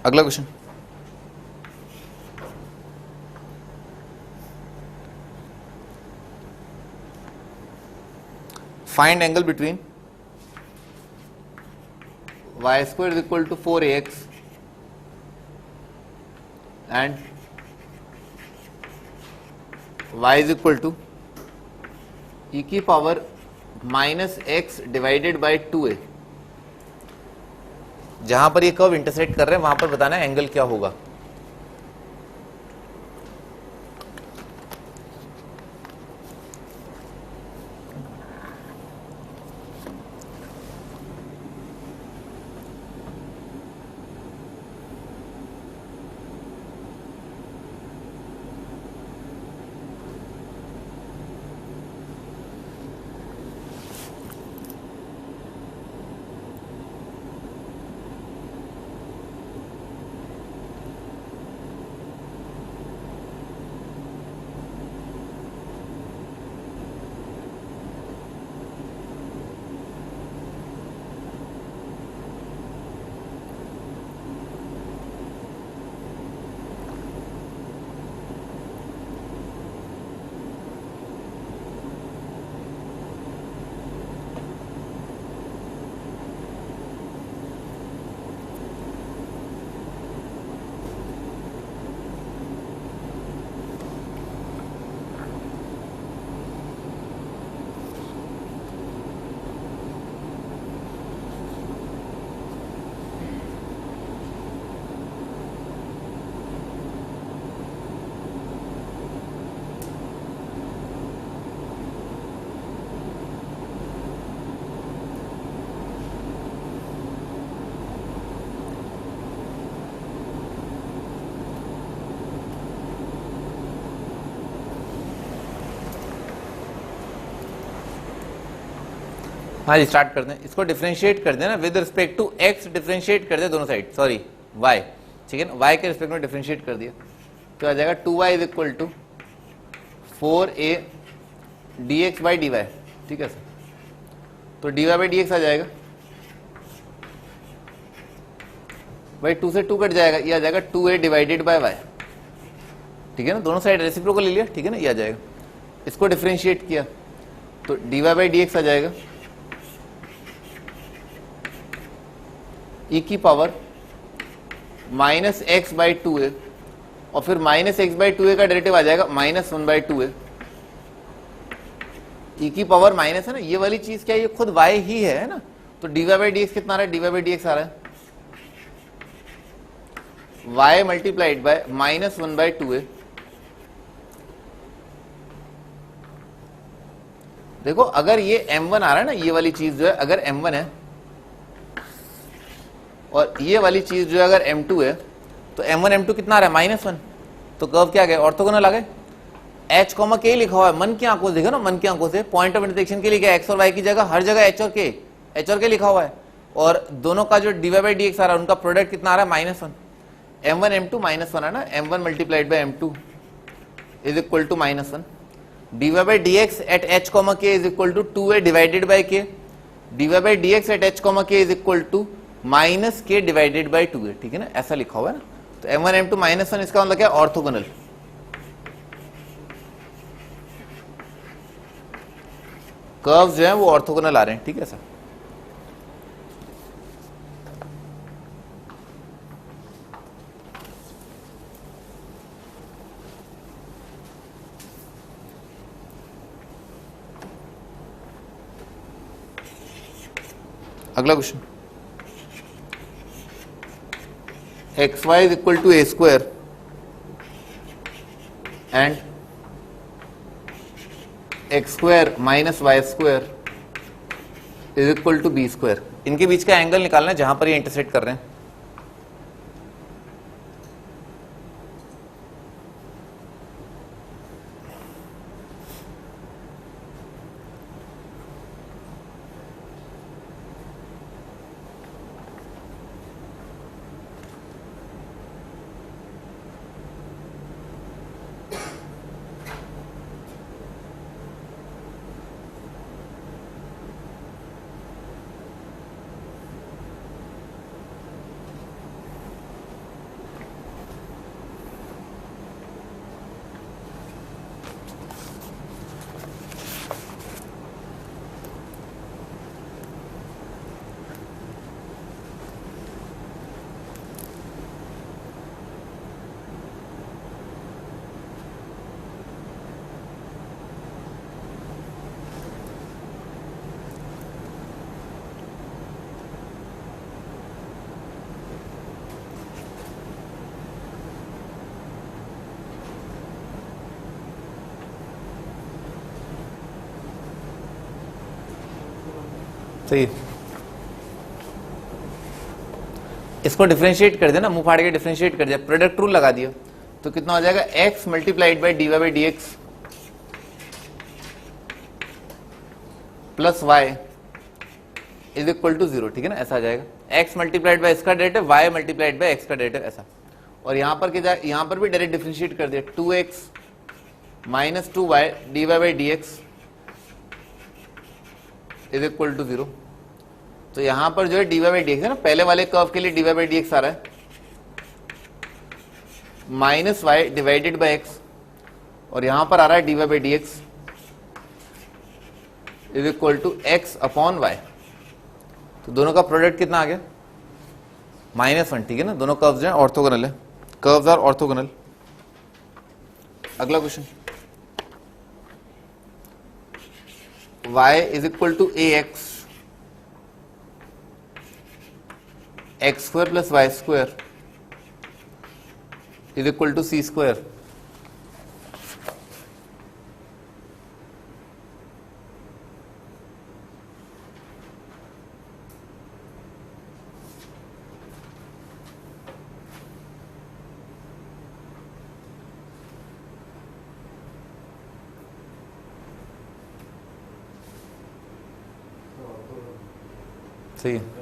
अगला question, find angle between y² is equal to 4ax and y is equal to e की power -x divided by 2a। जहां पर ये कर्व इंटरसेक्ट कर रहे हैं वहां पर बताना है एंगल क्या होगा। हाँ जी स्टार्ट करते हैं। इसको डिफरेंशिएट कर देना with respect to x, differentiate कर दे दोनों साइड, सॉरी वाई, ठीक है ना, वाई के रिस्पेक्ट में डिफरेंशिएट कर दिया तो आ जाएगा 2y is equal to 4a dx by dy, ठीक है सर। तो dy बाई dx आ जाएगा भाई 2 से 2 कट जाएगा, ये आ जाएगा 2a डिवाइडेड बाय y, ठीक है ना, दोनों साइड रेसिप्रोकल ले लिया, ठीक है ना, ये आ जाएगा। इसको डिफरेंशिएट किया तो dy बाई dx आ जाएगा e की power minus x by 2a, और फिर माइनस एक्स बाई 2a का डेरिवेटिव आ जाएगा माइनस 1 बाई 2a। e की पावर माइनस है ना, ये वाली चीज क्या है, ये खुद y ही है ना, तो dy बाई dx कितना आ रहा है, dy बाई dx आ रहा है y multiplied by minus 1 by 2a। देखो अगर ये m1 आ रहा है ना, ये वाली चीज जो है अगर m1 है और ये वाली चीज जो है अगर m2 है, तो m1 m2 कितना आ रहा है माइनस 1, तो कर्व क्या आ गया, ऑर्थोगोनल आ गए। h कॉमा k लिखा हुआ है, मन की आंखों से देखो ना, मन की आंखों से पॉइंट ऑफ इंटरसेक्शन के लिए क्या x और y की जगह हर जगह h और k लिखा हुआ है, और दोनों का जो dy बाई dx आ रहा है उनका प्रोडक्ट कितना आ रहा है माइनस 1, m1 m2 माइनस 1 है ना, m1 multiplied by m2 is equal to minus 1, dy by dx at h comma k is equal to 2a divided by k, dy by dx at h comma k is equal to minus k divided by 2a, ठीक है ना, ऐसा लिखा हुआ है ना। तो m1 m2 minus 1 इसका मतलब क्या है, ऑर्थोगोनल। कर्व्स जो है वो ऑर्थोगोनल आ रहे हैं, ठीक है सर। अगला question, x y is equal to a square and x square minus y square is equal to b square. इनके बीच का एंगल निकालना है जहां पर ये इंटरसेक्ट कर रहे हैं। सही, इसको डिफरेंशिएट कर देना, मुंह फाड़ के डिफरेंशिएट कर दिया, प्रोडक्ट रूल लगा दिया, तो कितना हो जाएगा x multiplied by dy by dx plus y is equal to 0, ठीक है ना, ऐसा आ जाएगा। x मल्टीप्लाइड बाई इसका derivative, y multiplied by x का डेरिवेटिव, ऐसा। और यहां पर क्या, यहां पर भी डायरेक्ट डिफरेंशिएट कर दिया, 2x minus 2y dy by dx is equal to 0। तो यहां पर जो है dy बाई dx है ना, पहले वाले कर्व के लिए dy बाई dx आ रहा है minus y divided by x, और यहां पर आ रहा है dy by dx is equal to x upon y. तो दोनों का प्रोडक्ट कितना आ गया -1, ठीक है ना, दोनों कर्व्स जो है ऑर्थोगोनल है, कर्व्स आर ऑर्थोगोनल। अगला question, y is equal to a x x square plus y square is equal to c square. सही है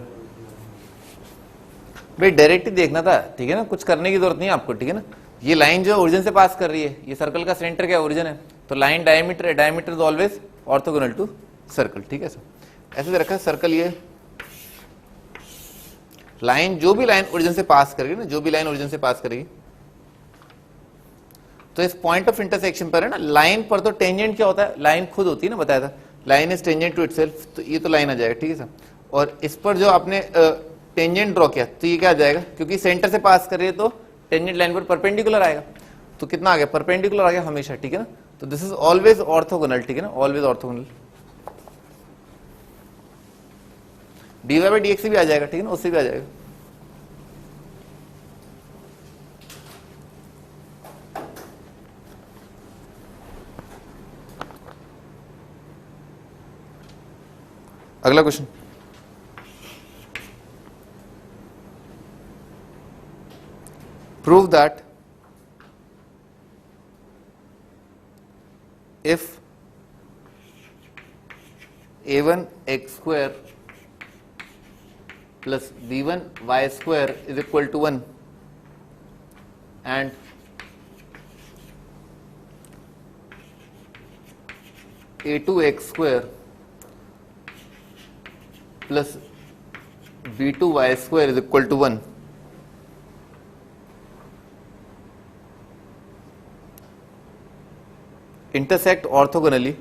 भाई, डायरेक्ट ही देखना था, ठीक है ना, कुछ करने की जरूरत नहीं है आपको, ठीक है ना। ये लाइन जो ओरिजिन से पास कर रही है, ये सर्कल का सेंटर क्या ओरिजिन है, तो लाइन डायमीटर है, diameter is always orthogonal to circle, ठीक है सर। ऐसे रखा सर्कल, ये लाइन जो भी लाइन ओरिजिन से पास करेगी ना, जो भी लाइन ओरिजिन से पास करेगी, तो इस पॉइंट ऑफ इंटरसेक्शन पर है ना, लाइन पर तो टेंजेंट क्या होता है, लाइन खुद होती है ना, बताया था, line is tangent to itself, तो ये तो लाइन आ जाएगा, ठीक है सर। और इस पर जो आपने टेंजेंट ड्रॉ किया, तो ये क्या आ जाएगा, क्योंकि सेंटर से पास कर रही है तो टेंजेंट लाइन पर परपेंडिकुलर आएगा, तो कितना आ गया, परपेंडिकुलर आ गया हमेशा, ठीक है ना। तो दिस इज ऑलवेज ऑर्थोगोनल, ठीक है ना, always orthogonal. dy by dx से भी आ जाएगा, ठीक है ना, उससे भी आ जाएगा। अगला question, prove that if a1 x square plus b1 y square is equal to 1 and a2 x square plus b2 y square is equal to 1, intersect orthogonally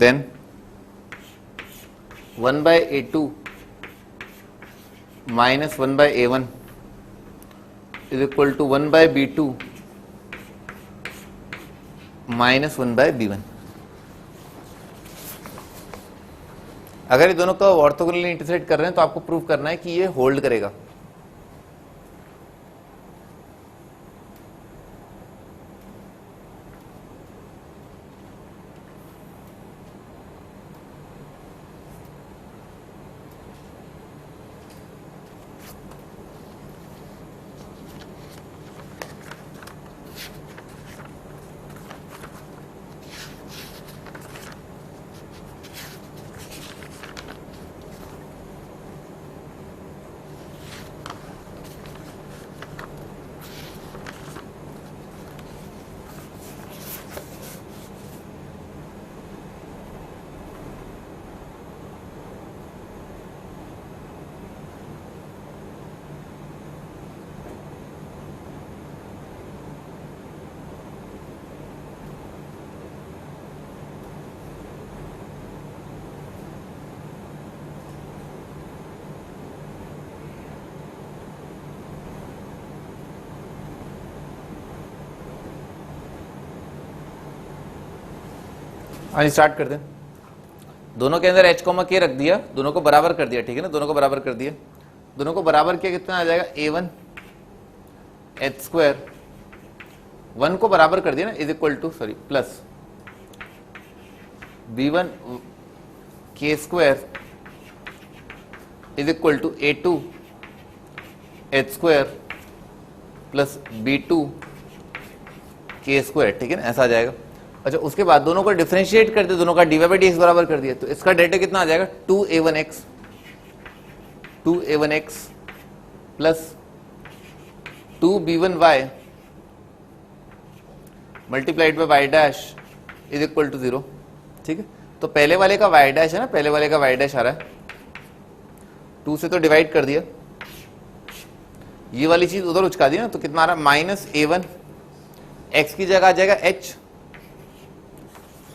then 1 by a2 minus 1 by a1 is equal to 1 by b2 minus 1 by b1। अगर ये दोनों को orthogonally intersect कर रहे हैं तो आपको prove करना है कि ये होल्ड करेगा। आज स्टार्ट कर दें। दोनों के अंदर h k रख दिया, दोनों को बराबर कर दिया, ठीक है ना, दोनों को बराबर कर दिया, दोनों को बराबर किया, कितना आ जाएगा a1 h स्क्वायर, 1 को बराबर कर दिया ना, is equal to sorry plus b1 k square is equal to a2 h square plus b2 k square, ठीक है ना, ऐसा आ जाएगा। अच्छा, उसके बाद दोनों को डिफरेंशिएट कर दिया, दोनों का dy बाई dx बराबर कर दिया, तो इसका डेरिवेटिव कितना आ जाएगा, 2a1x plus 2b1y multiplied by y dash is equal to 0, ठीक है। तो पहले वाले का वाई डैश है ना, पहले वाले का वाई डैश आ रहा है, 2 से तो डिवाइड कर दिया, ये वाली चीज उधर उचका दी ना, तो कितना आ रहा है, माइनस a1 x की जगह आ जाएगा h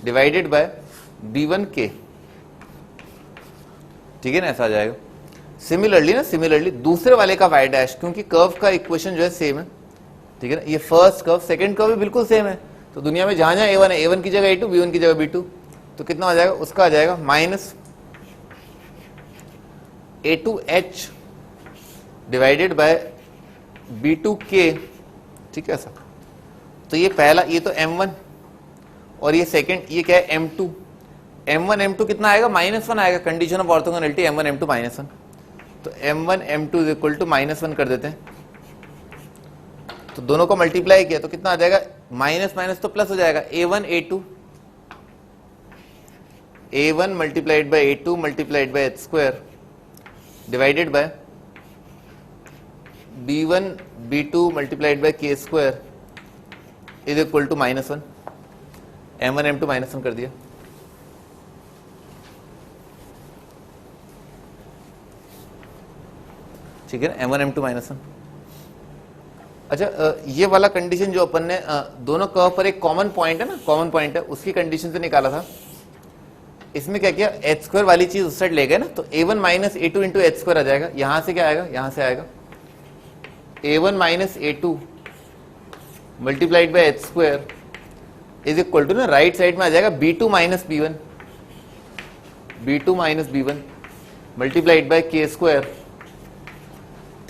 डिवाइडेड बाय b1k, ठीक है ना, ऐसा आ जाएगा। सिमिलरली दूसरे वाले का y डैश, क्योंकि कर्व का इक्वेशन जो है सेम है, ठीक है ना, ये फर्स्ट कर्व सेकंड कर्व भी बिल्कुल सेम है, तो दुनिया में जहां जहां a1 है, a1 की जगह a2, b1 की जगह b2, तो कितना आ जाएगा, उसका आ जाएगा minus a2h divided by b2k, ठीक है ऐसा। तो ये पहला, ये तो m1 और ये सेकंड, ये क्या है m2, m1 m2 कितना आएगा, -1 आएगा, condition of orthogonality m1 m2 -1, तो m1 m2 is equal to -1 कर देते हैं, तो दोनों को मल्टीप्लाई किया तो कितना आ जाएगा, माइनस माइनस तो प्लस हो जाएगा, a1 multiplied by a2 multiplied by h square divided by b1 b2 multiplied by k square is equal to -1, m1 m2 -1 कर दिया। ठीक है ना, m1 m2 -1। अच्छा, ये वाला कंडीशन जो अपन ने दोनों कर्व पर एक कॉमन पॉइंट है ना, कॉमन पॉइंट है, उसकी कंडीशन से निकाला था। इसमें क्या किया, h स्क्वायर वाली चीज उस साइड ले गए ना, तो a1 minus a2 into h square आ जाएगा। यहां से क्या आएगा, यहां से आएगा a1 minus a2 multiplied by h square is equal to ना, राइट साइड में आ जाएगा b2 minus b1 multiplied by k square.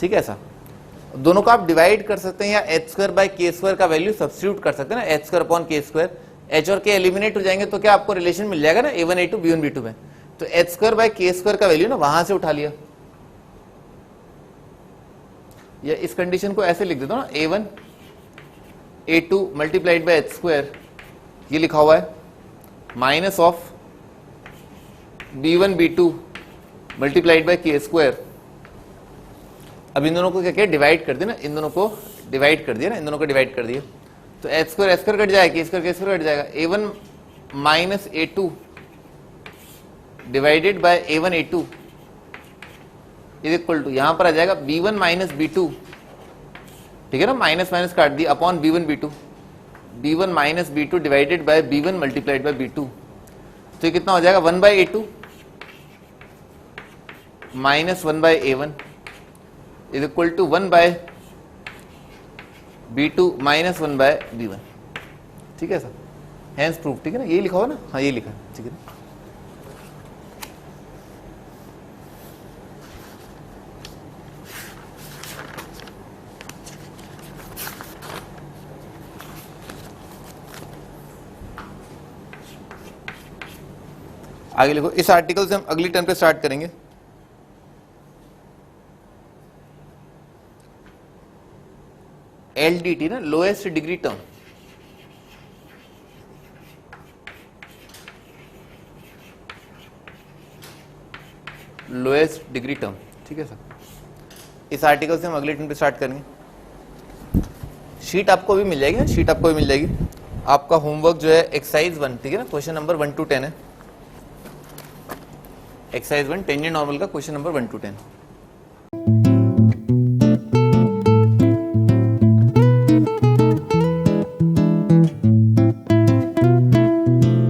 ठीक है, ऐसा दोनों को आप डिवाइड कर सकते हैं या h square by k square का वैल्यू सब्स्टिट्यूट कर सकते हैं ना, h square upon k square. h और k एलिमिनेट हो जाएंगे तो क्या आपको रिलेशन मिल जाएगा ना, a1 a2 b1 b2 में। तो h square by k square का वैल्यू ना वहां से उठा लिया, या इस कंडीशन को ऐसे लिख देता हूं ना, a1 a2 multiplied by h square, ये लिखा हुआ है, minus of b1 b2 multiplied by k square. अब इन दोनों को क्या किया, डिवाइड कर दिया ना, इन दोनों को डिवाइड कर दिया ना, इन दोनों को डिवाइड कर दिया, तो h स्क्वायर कट जाएगा, k स्क्वायर कट जाएगा, a1 minus a2 divided by a1 a2 is equal to, यहां पर आ जाएगा b1 माइनस b2, ठीक है ना, माइनस माइनस काट दिया, upon b1 b2, b1 minus b2 divided by b1 multiplied by b2। तो ये कितना हो जाएगा, 1 by a2 minus 1 by a1 is equal to 1 by b2 minus 1 by b1। ठीक है सर, हैंस प्रूफ। ठीक है ना, यही लिखा हुआ ना, हाँ ये लिखा है। ठीक है ना, आगे लिखो। इस आर्टिकल से हम अगली टर्म पे स्टार्ट करेंगे। LDT ना, lowest degree term, lowest degree term. ठीक है सर, इस आर्टिकल से हम अगले टर्म पे स्टार्ट करेंगे। शीट आपको भी मिल जाएगी ना, शीट आपको भी मिल जाएगी। आपका होमवर्क जो है एक्सरसाइज 1, ठीक है ना, क्वेश्चन नंबर 1 to 10 है। एक्सरसाइज 1 टेंजेंट नॉर्मल का क्वेश्चन नंबर 1 to 10।